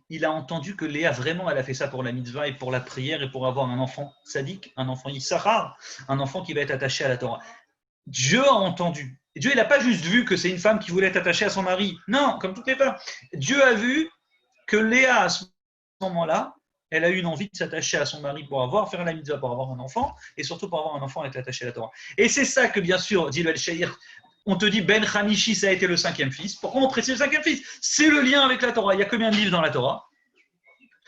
Il a entendu que Léa, vraiment, elle a fait ça pour la mitzvah et pour la prière et pour avoir un enfant sadique, un enfant Issachar, un enfant qui va être attaché à la Torah. Dieu a entendu. Et Dieu, il n'a pas juste vu que c'est une femme qui voulait être attachée à son mari. Non, comme toutes les femmes. Dieu a vu que Léa, à ce moment-là, elle a eu une envie de s'attacher à son mari pour faire la mitzvah, pour avoir un enfant, et surtout pour avoir un enfant avec l'attaché à la Torah. Et c'est ça que, bien sûr, dit le El-Shaïr, on te dit Ben Hamishi, ça a été le 5e fils. Pourquoi on précise le 5e fils? C'est le lien avec la Torah. Il y a combien de livres dans la Torah?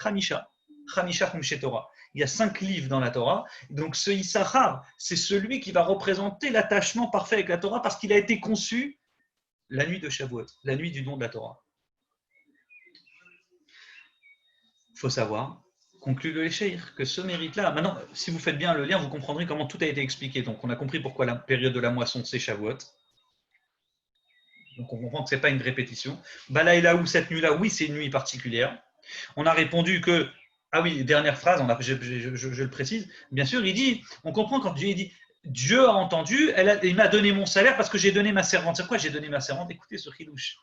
Hamisha Humshe Torah. Il y a 5 livres dans la Torah. Donc ce Issachar, c'est celui qui va représenter l'attachement parfait avec la Torah parce qu'il a été conçu la nuit de Shavuot, la nuit du don de la Torah. Il faut savoir, conclut le Lécheir, que ce mérite-là, maintenant, si vous faites bien le lien, vous comprendrez comment tout a été expliqué. Donc on a compris pourquoi la période de la moisson, c'est Shavuot. Donc on comprend que ce n'est pas une répétition. Balaïlaou, cette nuit-là, oui, c'est une nuit particulière. On a répondu que, ah oui, dernière phrase, je le précise, bien sûr, il dit, on comprend quand Dieu dit, Dieu a entendu, il m'a donné mon salaire parce que j'ai donné ma servante. C'est pourquoi j'ai donné ma servante? Écoutez ce chilouche.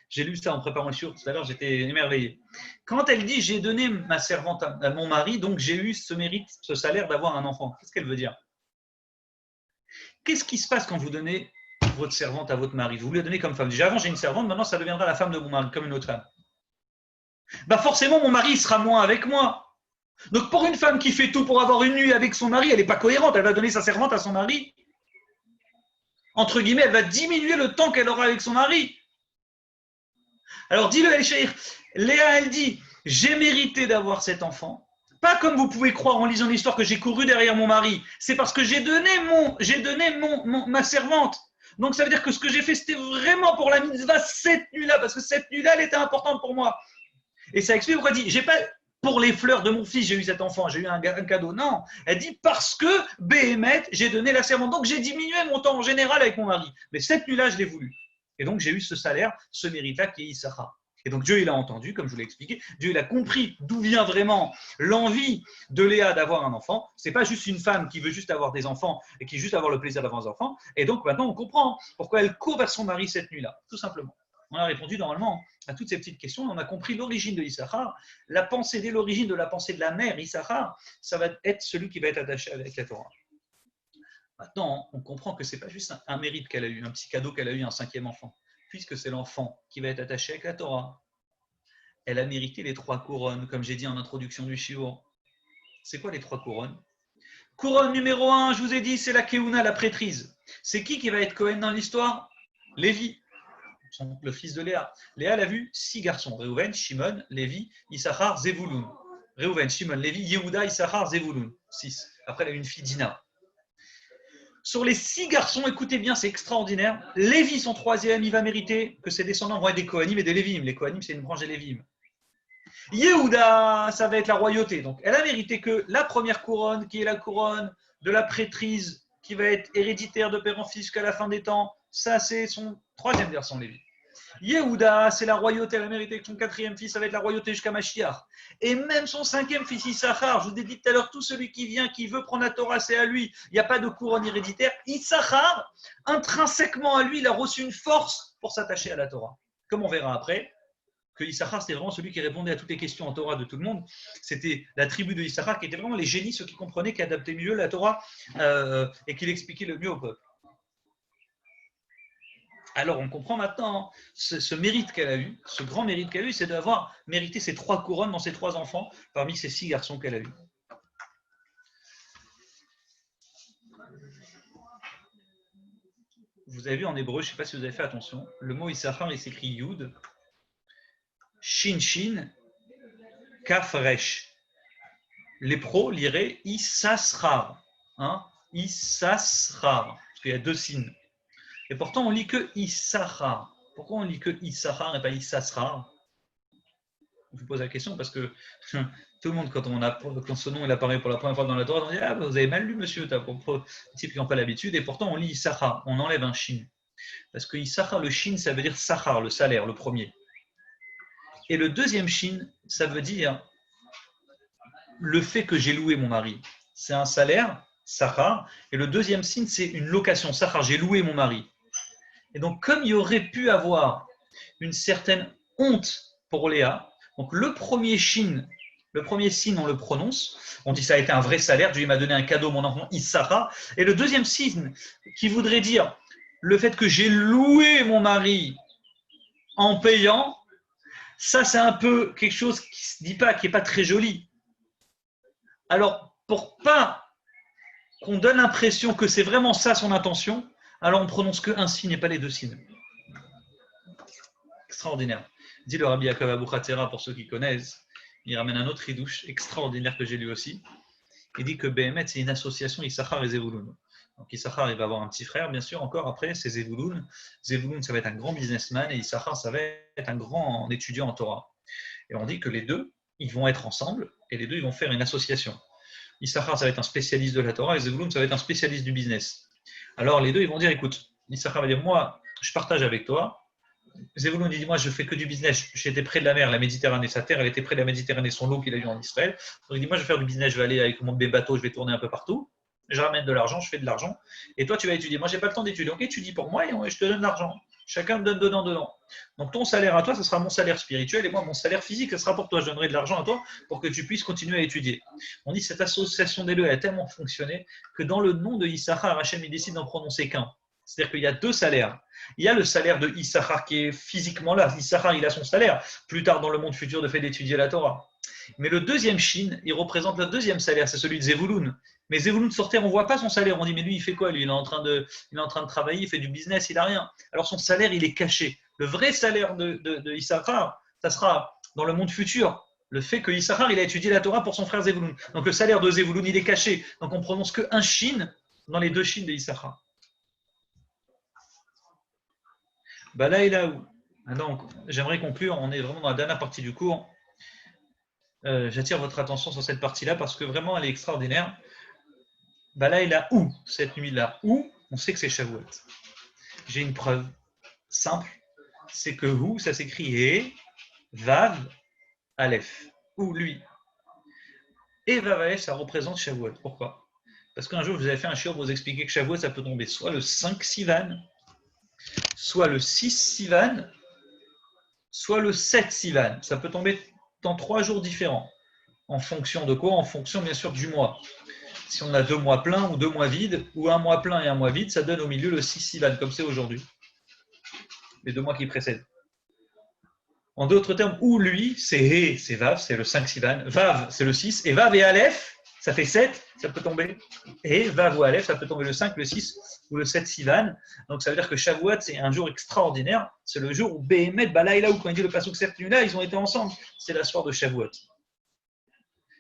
J'ai lu ça en préparant le shiur tout à l'heure, j'étais émerveillé. Quand elle dit, j'ai donné ma servante à mon mari, donc j'ai eu ce mérite, ce salaire d'avoir un enfant. Qu'est-ce qu'elle veut dire? Qu'est-ce qui se passe quand vous donnez votre servante à votre mari? Vous lui donnez comme femme. Déjà avant, j'ai une servante, maintenant ça deviendra la femme de mon mari, comme une autre femme. Forcément, mon mari sera moins avec moi. Donc pour une femme qui fait tout pour avoir une nuit avec son mari, elle n'est pas cohérente. Elle va donner sa servante à son mari. Entre guillemets, elle va diminuer le temps qu'elle aura avec son mari. Alors dis-le, El-Shaïr. Léa, elle dit, j'ai mérité d'avoir cet enfant. Pas comme vous pouvez croire en lisant l'histoire que j'ai couru derrière mon mari. C'est parce que j'ai donné ma servante. Donc ça veut dire que ce que j'ai fait, c'était vraiment pour la mitzvah cette nuit-là, parce que cette nuit-là, elle était importante pour moi. Et ça explique pourquoi elle dit, j'ai pas pour les fleurs de mon fils, j'ai eu cet enfant, j'ai eu un cadeau. Non, elle dit parce que Béhémet, j'ai donné la servante. Donc j'ai diminué mon temps en général avec mon mari. Mais cette nuit-là, je l'ai voulu. Et donc j'ai eu ce salaire, ce mérite-là qui est Issachar. Et donc Dieu, il a entendu, comme je vous l'ai expliqué, Dieu, il a compris d'où vient vraiment l'envie de Léa d'avoir un enfant. Ce n'est pas juste une femme qui veut juste avoir des enfants et qui veut juste avoir le plaisir d'avoir des enfants. Et donc maintenant, on comprend pourquoi elle court vers son mari cette nuit-là, tout simplement. On a répondu normalement à toutes ces petites questions. On a compris l'origine de Issachar. La pensée, dès l'origine de la pensée de la mère, Issachar, ça va être celui qui va être attaché avec la Torah. Maintenant, on comprend que ce n'est pas juste un mérite qu'elle a eu, un petit cadeau qu'elle a eu, un 5e enfant. Puisque c'est l'enfant qui va être attaché avec la Torah. Elle a mérité les 3 couronnes, comme j'ai dit en introduction du shiur. C'est quoi les 3 couronnes? Couronne numéro 1, je vous ai dit, c'est la Keuna, la prêtrise. C'est qui va être Cohen dans l'histoire? Lévi, le fils de Léa. Léa, elle a vu 6 garçons, Reuven, Shimon, Lévi, Issachar, Zevulun. Reuven, Shimon, Lévi, Yehuda, Issachar, Zevulun. 6. Après, elle a eu une fille, Dina. Sur les 6 garçons, écoutez bien, c'est extraordinaire. Lévi, son 3e, il va mériter que ses descendants vont être des Kohanim et des Lévim. Les Kohanim, c'est une branche des Lévim. Yehuda, ça va être la royauté. Donc, elle a mérité que la première couronne, qui est la couronne de la prêtrise, qui va être héréditaire de père en fils jusqu'à la fin des temps, ça, c'est son 3e garçon, Lévi. Yehuda, c'est la royauté, elle a mérité que son quatrième fils, ça va être la royauté jusqu'à Mashiach. Et même son cinquième fils, Issachar, je vous ai dit tout à l'heure, tout celui qui vient, qui veut prendre la Torah, c'est à lui. Il n'y a pas de couronne héréditaire. Issachar, intrinsèquement à lui, il a reçu une force pour s'attacher à la Torah. Comme on verra après, que Issachar, c'était vraiment celui qui répondait à toutes les questions en Torah de tout le monde. C'était la tribu de Issachar qui était vraiment les génies, ceux qui comprenaient, qui adaptaient mieux la Torah et qui l'expliquaient le mieux au peuple. Alors on comprend maintenant ce mérite qu'elle a eu, ce grand mérite qu'elle a eu, c'est d'avoir mérité ces 3 couronnes dans ses 3 enfants parmi ces 6 garçons qu'elle a eus. Vous avez vu en hébreu, je ne sais pas si vous avez fait attention, le mot Issachar, il s'écrit Yud, Shin Shin, Kaf Resh. Les pros liraient Issachar, hein, Issachar, parce qu'il y a 2 signes. Et pourtant, on lit que Issachar. Pourquoi on lit que Issachar et pas Issachar? Je vous pose la question parce que tout le monde, quand ce nom il apparaît pour la première fois dans la Torah, on dit ah, vous avez mal lu, monsieur, t'as propos types qui n'ont pas l'habitude. Et pourtant, on lit Issachar, on enlève un shin. Parce que Issachar, le shin, ça veut dire Sachar, le salaire, le premier. Et le deuxième shin, ça veut dire le fait que j'ai loué mon mari. C'est un salaire, Sachar. Et le deuxième shin, c'est une location, Sachar, j'ai loué mon mari. Et donc, comme il y aurait pu avoir une certaine honte pour Léa, donc le premier signe, on le prononce, on dit ça a été un vrai salaire, Dieu m'a donné un cadeau, mon enfant Issachar. Et le deuxième signe, qui voudrait dire le fait que j'ai loué mon mari en payant, ça c'est un peu quelque chose qui ne se dit pas, qui n'est pas très joli. Alors, pour pas qu'on donne l'impression que c'est vraiment ça son intention, alors on ne prononce qu'un signe et pas les 2 signes. Extraordinaire. Dit le Rabbi Yaakov Abu Khatera, pour ceux qui connaissent, il ramène un autre ridouche extraordinaire que j'ai lu aussi. Il dit que Behemet, c'est une association Issachar et Zevulun. Donc Issachar, il va avoir un petit frère, bien sûr, encore après, c'est Zevulun. Zevulun, ça va être un grand businessman et Issachar, ça va être un grand étudiant en Torah. Et on dit que les deux, ils vont être ensemble et les deux, ils vont faire une association. Issachar, ça va être un spécialiste de la Torah et Zevulun, ça va être un spécialiste du business. Alors les deux, ils vont dire, écoute, Issachar va dire, moi, je partage avec toi. Zevulun dit, moi, je fais que du business. J'étais près de la mer, la Méditerranée, sa terre, elle était près de la Méditerranée, son lot qu'il a eu en Israël. Donc il dit, moi, je vais faire du business, je vais aller avec mon bateau, je vais tourner un peu partout. Je ramène de l'argent, je fais de l'argent. Et toi, tu vas étudier. Moi, je n'ai pas le temps d'étudier. Donc, étudie pour moi et je te donne de l'argent. Chacun me donne dedans. Donc, ton salaire à toi, ce sera mon salaire spirituel et moi, mon salaire physique, ce sera pour toi. Je donnerai de l'argent à toi pour que tu puisses continuer à étudier. On dit cette association des deux a tellement fonctionné que dans le nom de Issachar, Hachem, il décide d'en prononcer qu'un. C'est-à-dire qu'il y a 2 salaires. Il y a le salaire de Issachar qui est physiquement là. Issachar, il a son salaire. Plus tard, dans le monde futur, de fait d'étudier la Torah. Mais le deuxième shin, il représente le deuxième salaire, c'est celui de Zevulun. Mais Zevulun sur terre, on ne voit pas son salaire. On dit, mais lui, il fait quoi? Lui, il est en train de travailler, il fait du business, il n'a rien. Alors son salaire, il est caché. Le vrai salaire de Issachar, ça sera dans le monde futur. Le fait que Issachar, il a étudié la Torah pour son frère Zevulun. Donc le salaire de Zevulun, il est caché. Donc on prononce qu'un shin dans les 2 shins de Issachar. Bah là, il a où? Donc, j'aimerais conclure. On est vraiment dans la dernière partie du cours. J'attire votre attention sur cette partie-là parce que vraiment, elle est extraordinaire. Bah là, il a où cette nuit-là? Où? On sait que c'est Shavuot. J'ai une preuve simple. C'est que où, ça s'écrit He, Vav, Aleph. Où, lui. Et Vav, Aleph, ça représente Shavuot. Pourquoi? Parce qu'un jour, je vous avais fait un shiur pour vous expliquer que Shavuot, ça peut tomber soit le 5 Sivan, soit le 6 Sivan, soit le 7 Sivan. Ça peut tomber dans 3 jours différents. En fonction de quoi? En fonction, bien sûr, du mois. Si on a 2 mois pleins ou 2 mois vides, ou un mois plein et un mois vide, ça donne au milieu le 6 Sivan, comme c'est aujourd'hui. Les 2 mois qui précèdent. En d'autres termes, où lui, c'est He, c'est Vav, c'est le 5 Sivan. Vav, c'est le 6. Et Vav et Aleph, ça fait 7, ça peut tomber. Et Vav ou Aleph, ça peut tomber le 5, le 6 ou le 7 Sivan. Donc ça veut dire que Shavuot, c'est un jour extraordinaire. C'est le jour où Behemet, Balaïla, ou quand il dit le pasuk cette nuit-là, ils ont été ensemble. C'est la soirée de Shavuot.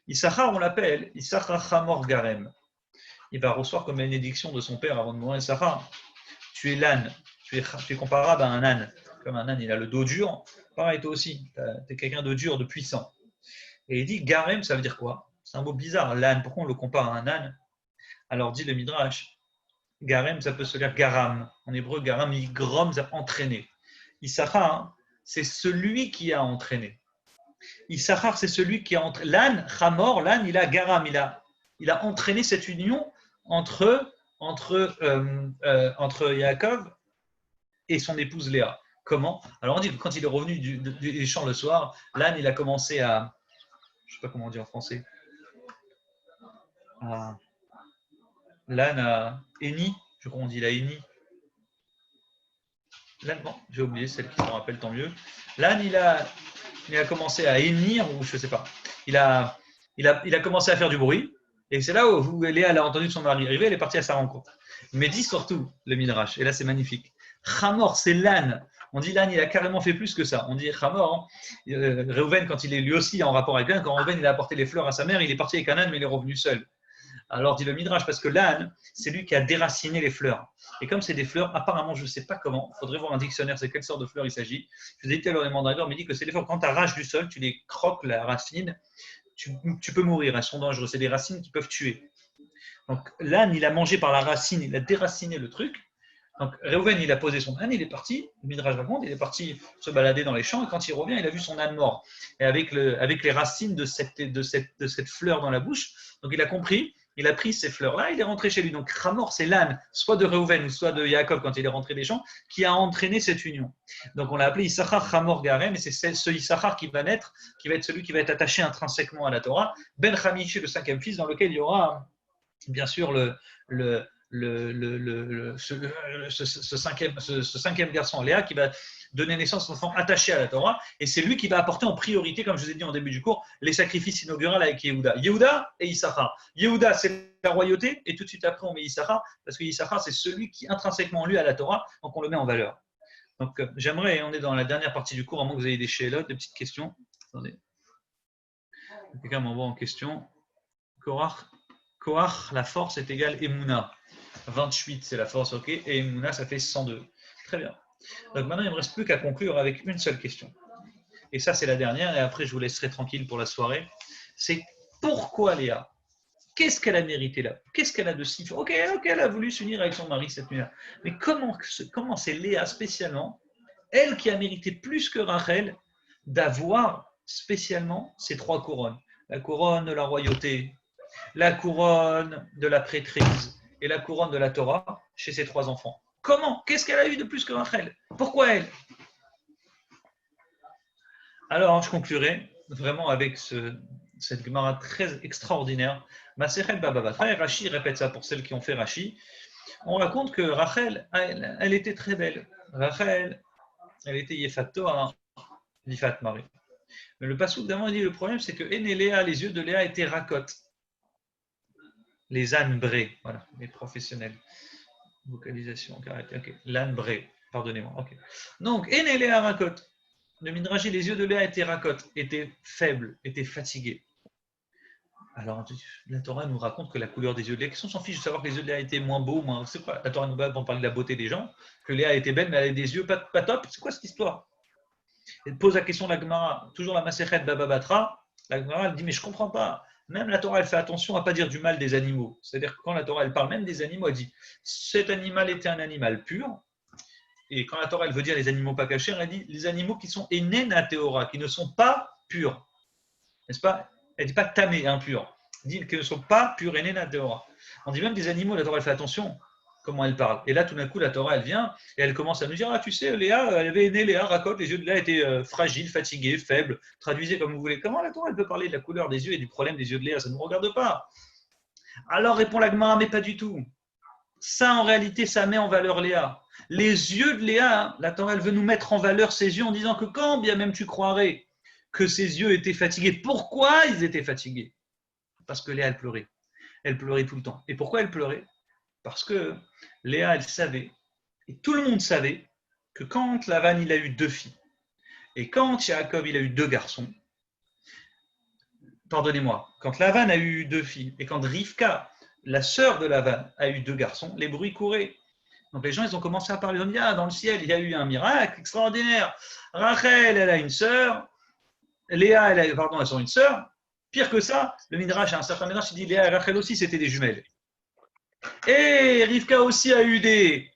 Issachar, on l'appelle Issachar Hamor Garem. Il va recevoir comme bénédiction de son père avant de mourir. Issachar, tu es l'âne. Tu es comparable à un âne. Comme un âne, il a le dos dur. Pareil, toi aussi. Tu es quelqu'un de dur, de puissant. Et il dit Garem, ça veut dire quoi? C'est un mot bizarre, l'âne. Pourquoi on le compare à un âne? Alors dit le Midrash, Garem, ça peut se lire Garam. En hébreu, Garam, Grom, ça entraîner. Issachar, hein, c'est celui qui a entraîné. Issachar, c'est celui qui a entraîné. L'âne, Hamor, l'âne, il a garam, il a entraîné cette union entre Yaakov et son épouse Léa. Comment? Alors on dit que quand il est revenu des champs le soir, l'âne, il a commencé à, je ne sais pas comment on dit en français, l'âne a henni, je crois qu'on dit la henni. L'âne, bon, j'ai oublié, celle qui s'en rappelle, tant mieux. L'âne, il a commencé à hennir, ou je ne sais pas. Il a commencé à faire du bruit, et c'est là où Léa a entendu son mari arriver, elle est partie à sa rencontre. Mais dit surtout le Midrash, et là c'est magnifique. Hamor, c'est l'âne. On dit l'âne, il a carrément fait plus que ça. On dit Hamor, hein, Reuven, quand il est lui aussi en rapport avec l'âne, quand Reuven il a apporté les fleurs à sa mère, il est parti avec un âne, mais il est revenu seul. Alors dit le Midrash, parce que l'âne, c'est lui qui a déraciné les fleurs. Et comme c'est des fleurs, apparemment, je ne sais pas comment, il faudrait voir un dictionnaire, c'est quelle sorte de fleurs il s'agit. Je vous ai dit alors les mandrakores, mais dit que c'est des fleurs, quand tu arraches du sol, tu les croques la racine, tu peux mourir, elles sont dangereuses, c'est des racines qui peuvent tuer. Donc l'âne, il a mangé par la racine, il a déraciné le truc. Donc Reuven, il a posé son âne, il est parti, le Midrash raconte, il est parti se balader dans les champs, et quand il revient, il a vu son âne mort. Et avec les racines de cette fleur dans la bouche, donc il a compris, il a pris ces fleurs-là, il est rentré chez lui. Donc Hamor, c'est l'âne, soit de Reuven ou soit de Yaakov quand il est rentré des champs, qui a entraîné cette union. Donc on l'a appelé Issachar Hamor Garem, et c'est ce Issachar qui va naître, qui va être celui qui va être attaché intrinsèquement à la Torah. Ben Chamishi, le cinquième fils, dans lequel il y aura bien sûr ce cinquième garçon, Léa, qui va donner naissance à un enfant attaché à la Torah, et c'est lui qui va apporter en priorité, comme je vous ai dit en début du cours, les sacrifices inauguraux avec Yehuda. Yehuda et Issachar. Yehuda, c'est la royauté, et tout de suite après, on met Issachar, parce que Issachar, c'est celui qui intrinsèquement lui à la Torah, donc on le met en valeur. Donc j'aimerais, on est dans la dernière partie du cours, à moins que vous ayez des shélotes, des petites questions. Attendez. Quelqu'un m'envoie en question. Koach, la force est égale Emouna. 28, c'est la force, ok. Et Emouna, ça fait 102. Très bien. Donc maintenant, il ne me reste plus qu'à conclure avec une seule question. Et ça, c'est la dernière, et après, je vous laisserai tranquille pour la soirée. C'est pourquoi Léa? Qu'est-ce qu'elle a mérité là? Qu'est-ce qu'elle a de si fort? Ok, elle a voulu s'unir avec son mari cette nuit-là. Mais comment c'est Léa spécialement, elle qui a mérité plus que Rachel, d'avoir spécialement ces 3 couronnes? La couronne de la royauté, la couronne de la prêtrise et la couronne de la Torah chez ses 3 enfants. Comment? Qu'est-ce qu'elle a eu de plus que Rachel? Pourquoi elle? Alors, je conclurai vraiment avec cette Gemara très extraordinaire. Masechet Baba Batra, et Rashi répète ça pour celles qui ont fait Rashi. On raconte que Rachel, elle était très belle. Rachel, elle était Yefat Toa, Yefat Mari. Mais le passouk d'avant dit le problème, c'est que Léa, les yeux de Léa étaient racotes. Les ânes brés, voilà, les professionnels. Vocalisation, ok. L'âne bré, pardonnez-moi. Ok. Donc, Léa rakot. Le Midrash, les yeux de Léa étaient racotes, étaient faibles, étaient fatigués. Alors, la Torah nous raconte que la couleur des yeux de Léa, qu'est-ce qu'on s'en fiche de savoir que les yeux de Léa étaient moins beaux, moins. C'est quoi? La Torah nous parle pour parler de la beauté des gens, que Léa était belle, mais elle avait des yeux pas top. C'est quoi cette histoire? Elle pose la question de la Gemara, toujours la Masechet Baba Batra. La Gemara, elle dit, mais je ne comprends pas. Même la Torah, elle fait attention à ne pas dire du mal des animaux. C'est-à-dire que quand la Torah, elle parle même des animaux, elle dit, cet animal était un animal pur. Et quand la Torah, elle veut dire les animaux pas cachés, elle dit les animaux qui sont enena teora, qui ne sont pas purs. N'est-ce pas? Elle ne dit pas tamé, impur. Elle dit qu'ils ne sont pas purs, enena teora. On dit même des animaux, la Torah, elle fait attention comment elle parle. Et là, tout d'un coup, la Torah, elle vient et elle commence à nous dire, ah, tu sais, Léa, elle avait né Léa, raconte, les yeux de Léa étaient fragiles, fatigués, faibles, traduisez comme vous voulez. Comment la Torah, elle peut parler de la couleur des yeux et du problème des yeux de Léa? Ça ne nous regarde pas. Alors répond la Gemara, mais pas du tout. Ça, en réalité, ça met en valeur Léa. Les yeux de Léa, la Torah, elle veut nous mettre en valeur ses yeux en disant que quand bien même tu croirais que ses yeux étaient fatigués, pourquoi ils étaient fatigués? Parce que Léa, elle pleurait. Elle pleurait tout le temps. Et pourquoi elle pleurait? Parce que Léa, elle savait, et tout le monde savait, que quand Lavan, il a eu 2 filles, et quand Yaakov, il a eu 2 garçons, pardonnez-moi, quand Lavan a eu 2 filles, et quand Rivka, la sœur de Lavan, a eu 2 garçons, les bruits couraient. Donc les gens, ils ont commencé à parler, ils ont dit, ah, dans le ciel, il y a eu un miracle extraordinaire. Rachel, elle a une sœur, Léa, elles ont une sœur. Pire que ça, le Midrash, un certain Midrash, il dit, Léa et Rachel aussi, c'était des jumelles. Et Rivka aussi a eu des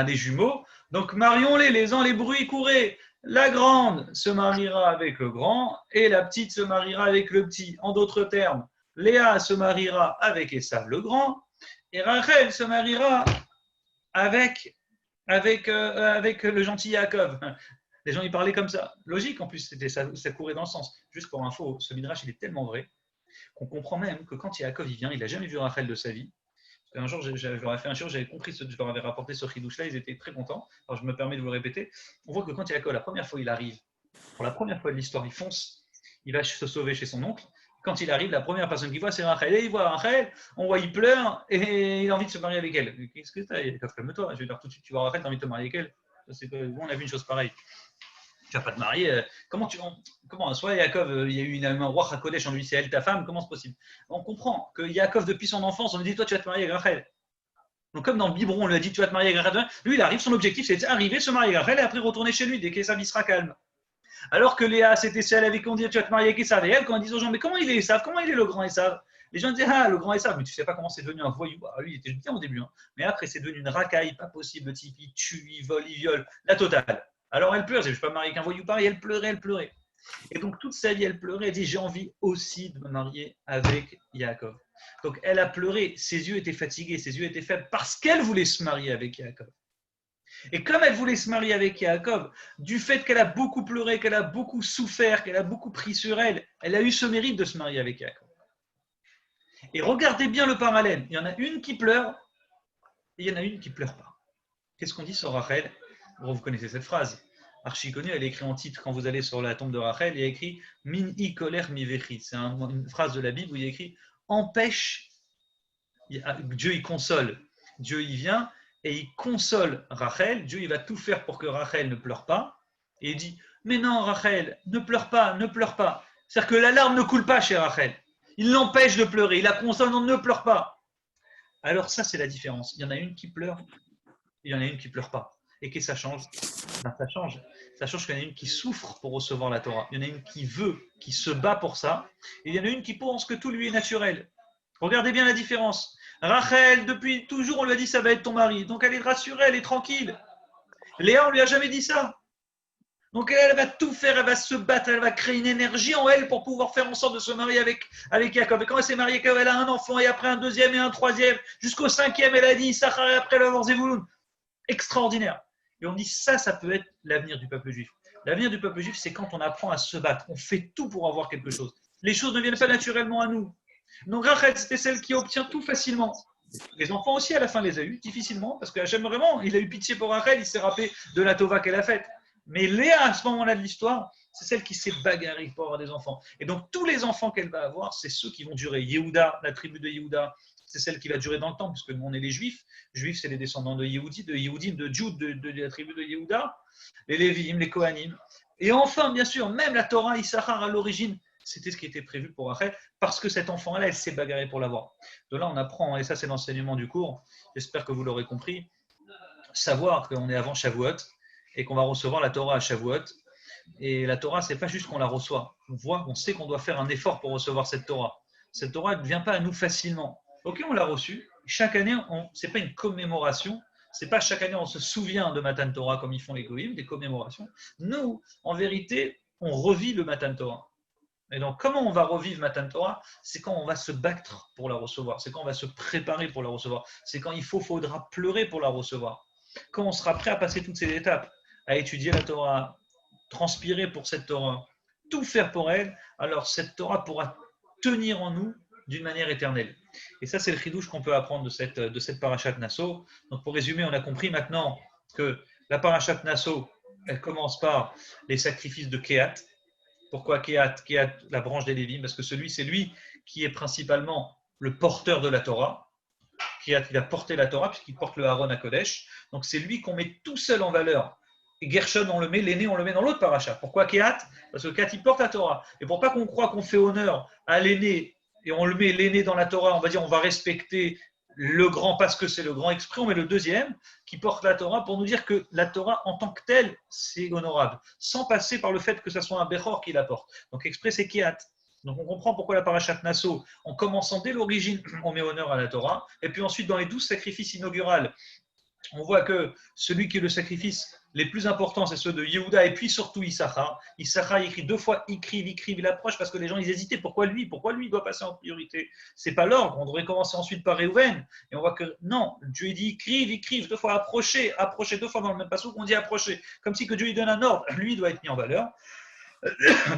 jumeaux. Donc marions-les, les uns les bruits courez. La grande se mariera avec le grand et la petite se mariera avec le petit. En d'autres termes, Léa se mariera avec Esav le grand et Rachel se mariera avec le gentil Yaakov. Les gens y parlaient comme ça. Logique en plus, ça courait dans le sens. Juste pour info, ce midrash il est tellement vrai qu'on comprend même que quand Yaakov il vient, il n'a jamais vu Rachel de sa vie. Un jour, j'aurais fait un jour, j'avais compris je leur avais rapporté ce chidouche-là, ils étaient très contents. Alors je me permets de vous le répéter. On voit que quand Yaakov, la première fois il arrive, pour la première fois de l'histoire, il fonce, il va se sauver chez son oncle. Quand il arrive, la première personne qu'il voit, c'est Rachel. Et il voit Rachel, on voit, il pleure et il a envie de se marier avec elle. Qu'est-ce que t'as? Calme-toi, je vais dire tout de suite, tu vois Rachel, t'as envie de te marier avec elle. On a vu une chose pareille. Tu vas pas te marier. Comment soit Yaakov, il y a eu un roi Hakodesh en lui, c'est elle ta femme, comment c'est possible? On comprend que Yaakov, depuis son enfance, on lui dit, toi, tu vas te marier avec Rachel. Donc, comme dans le biberon, on lui a dit, tu vas te marier avec Rachel, lui, il arrive, son objectif, c'est d'arriver, se marier avec Rachel et après retourner chez lui, dès qu'Esav sera calme. Alors que Léa, c'était celle avec qui on dit, tu vas te marier avec Esav. Et elle, quand on dit aux gens, mais comment il est Esav? Comment il est le grand Esav? Les gens disent, ah, le grand Esav, mais tu sais pas comment c'est devenu un voyou. Ah, lui, il était bien au début, hein. Mais après, c'est devenu une racaille, pas possible, le type, il tue, il vole, il viole, la totale. Alors elle pleure, je ne vais pas me marier avec un voyou pareil, elle pleurait. Et donc toute sa vie, elle pleurait, elle dit, j'ai envie aussi de me marier avec Yaakov. Donc elle a pleuré, ses yeux étaient fatigués, ses yeux étaient faibles, parce qu'elle voulait se marier avec Yaakov. Et comme elle voulait se marier avec Yaakov, du fait qu'elle a beaucoup pleuré, qu'elle a beaucoup souffert, qu'elle a beaucoup pris sur elle, elle a eu ce mérite de se marier avec Yaakov. Et regardez bien le parallèle, il y en a une qui pleure, et il y en a une qui ne pleure pas. Qu'est-ce qu'on dit sur Rachel? Bon, vous connaissez cette phrase, archi connue, elle est écrite en titre quand vous allez sur la tombe de Rachel, il y a écrit Min i koler mi vechi. C'est une phrase de la Bible où il y a écrit empêche, Dieu il console, Dieu il vient et il console Rachel, Dieu il va tout faire pour que Rachel ne pleure pas, et il dit mais non Rachel, ne pleure pas, ne pleure pas. C'est-à-dire que la larme ne coule pas chez Rachel, il l'empêche de pleurer, il la console, non, ne pleure pas. Alors ça c'est la différence, il y en a une qui pleure, il y en a une qui ne pleure pas. Et qu'est-ce que ça change? Ben, ça change. Ça change qu'il y en a une qui souffre pour recevoir la Torah. Il y en a une qui veut, qui se bat pour ça. Et il y en a une qui pense que tout lui est naturel. Regardez bien la différence. Rachel, depuis toujours, on lui a dit ça va être ton mari. Donc elle est rassurée, elle est tranquille. Léa, on lui a jamais dit ça. Donc elle va tout faire, elle va se battre, elle va créer une énergie en elle pour pouvoir faire en sorte de se marier avec Jacob. Et quand elle s'est mariée, elle a un enfant et après un deuxième et un troisième, jusqu'au cinquième, elle a dit Issachar et après elle va avoir Zevulun. Extraordinaire. Et on dit ça peut être l'avenir du peuple juif. L'avenir du peuple juif, c'est quand on apprend à se battre. On fait tout pour avoir quelque chose. Les choses ne viennent pas naturellement à nous. Donc Rachel, c'était celle qui obtient tout facilement. Les enfants aussi, à la fin, les a eu difficilement, parce que Hachem, vraiment, il a eu pitié pour Rachel, il s'est rappelé de la Tova qu'elle a faite. Mais Léa, à ce moment-là de l'histoire, c'est celle qui s'est bagarrée pour avoir des enfants. Et donc, tous les enfants qu'elle va avoir, c'est ceux qui vont durer. Yehuda, la tribu de Yehuda, c'est celle qui va durer dans le temps, puisque nous, on est les Juifs. Juifs, c'est les descendants de Yehudim, de Jude, de la tribu de Yehuda, les Lévim, les Kohanim. Et enfin, bien sûr, même la Torah, Issachar, à l'origine, c'était ce qui était prévu pour Rachel, parce que cet enfant-là, elle s'est bagarrée pour l'avoir. De là, on apprend, et ça, c'est l'enseignement du cours, j'espère que vous l'aurez compris, savoir qu'on est avant Shavuot, et qu'on va recevoir la Torah à Shavuot. Et la Torah, c'est pas juste qu'on la reçoit. On sait qu'on doit faire un effort pour recevoir cette Torah. Cette Torah ne vient pas à nous facilement. Ok, on l'a reçue. Chaque année, c'est pas une commémoration. C'est pas chaque année on se souvient de Matan Torah comme ils font les Goïm, des commémorations. Nous, en vérité, on revit le Matan Torah. Et donc, comment on va revivre Matan Torah? C'est quand on va se battre pour la recevoir. C'est quand on va se préparer pour la recevoir. C'est quand il faudra pleurer pour la recevoir. Quand on sera prêt à passer toutes ces étapes, à étudier la Torah, transpirer pour cette Torah, tout faire pour elle, alors cette Torah pourra tenir en nous d'une manière éternelle. Et ça, c'est le chidouche qu'on peut apprendre de cette parashat Nasso. Donc, pour résumer, on a compris maintenant que la parashat Nasso, elle commence par les sacrifices de Kehat. Pourquoi Kehat, la branche des Lévim? Parce que c'est lui qui est principalement le porteur de la Torah. Kehat, il a porté la Torah puisqu'il porte le Aaron à Kodesh. Donc, c'est lui qu'on met tout seul en valeur. Et Gershon, l'aîné, on le met dans l'autre paracha. Pourquoi Kehat? Parce que Kehat, il porte la Torah. Et pour pas qu'on croie qu'on fait honneur à l'aîné, et on le met l'aîné dans la Torah, on va dire on va respecter le grand parce que c'est le grand exprès, on met le deuxième qui porte la Torah pour nous dire que la Torah en tant que telle, c'est honorable, sans passer par le fait que ce soit un Bechor qui la porte. Donc exprès, c'est Kehat. Donc on comprend pourquoi la parashat Nasso, en commençant dès l'origine, on met honneur à la Torah, et puis ensuite dans les 12 sacrifices inauguraux, on voit que celui qui est le sacrifice les plus importants, c'est ceux de Yehuda et puis surtout Issachar. Issachar écrit 2 fois, il approche parce que les gens ils hésitaient. Pourquoi lui il doit passer en priorité? C'est pas l'ordre. On devrait commencer ensuite par Réhouven. Et on voit que non, Dieu dit écrive 2 fois, approcher 2 fois dans le même passage qu'on dit approcher. Comme si que Dieu lui donne un ordre, lui il doit être mis en valeur.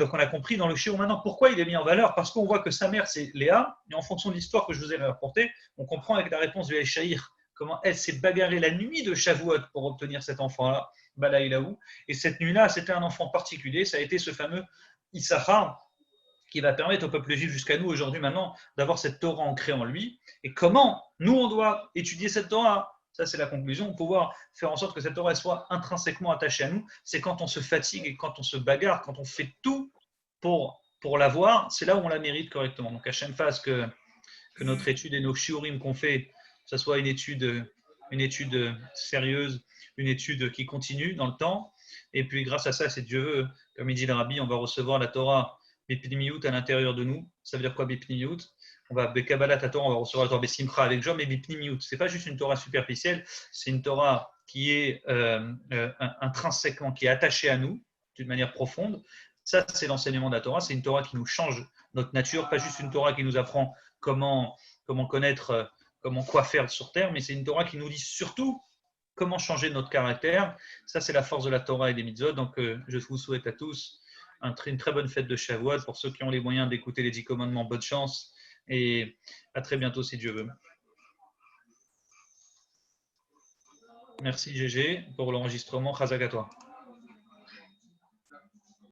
Donc on a compris dans le shiur maintenant pourquoi il est mis en valeur, parce qu'on voit que sa mère c'est Léa, et en fonction de l'histoire que je vous ai rapportée, on comprend avec la réponse de Echaïr comment elle s'est bagarrée la nuit de Shavuot pour obtenir cet enfant-là, Balaïlaou, et cette nuit-là c'était un enfant particulier, ça a été ce fameux Issachar qui va permettre au peuple juif jusqu'à nous aujourd'hui maintenant d'avoir cette Torah ancrée en lui, et comment nous on doit étudier cette Torah. Ça, c'est la conclusion. Pouvoir faire en sorte que cette Torah soit intrinsèquement attachée à nous, c'est quand on se fatigue et quand on se bagarre, quand on fait tout pour l'avoir, c'est là où on la mérite correctement. Donc, Hachem fasse que notre étude et nos shiurim qu'on fait, que ce soit une étude sérieuse, une étude qui continue dans le temps. Et puis, grâce à ça, si Dieu veut, comme il dit le Rabbi, on va recevoir la Torah Bipnimiyut à l'intérieur de nous. Ça veut dire quoi, Bipnimiyut? On va Bekabbalat Torah, on va recevoir la Torah Besimcha avec joie, mais Bipnimiyut. Ce n'est pas juste une Torah superficielle, c'est une Torah qui est intrinsèquement, qui est attachée à nous d'une manière profonde. Ça, c'est l'enseignement de la Torah. C'est une Torah qui nous change notre nature, pas juste une Torah qui nous apprend comment connaître, quoi faire sur terre, mais c'est une Torah qui nous dit surtout comment changer notre caractère. Ça, c'est la force de la Torah et des mitzvot. Donc, je vous souhaite à tous une très bonne fête de Shavuot. Pour ceux qui ont les moyens d'écouter les 10 commandements, bonne chance. Et à très bientôt si Dieu veut. Merci GG pour l'enregistrement. Chazak à toi.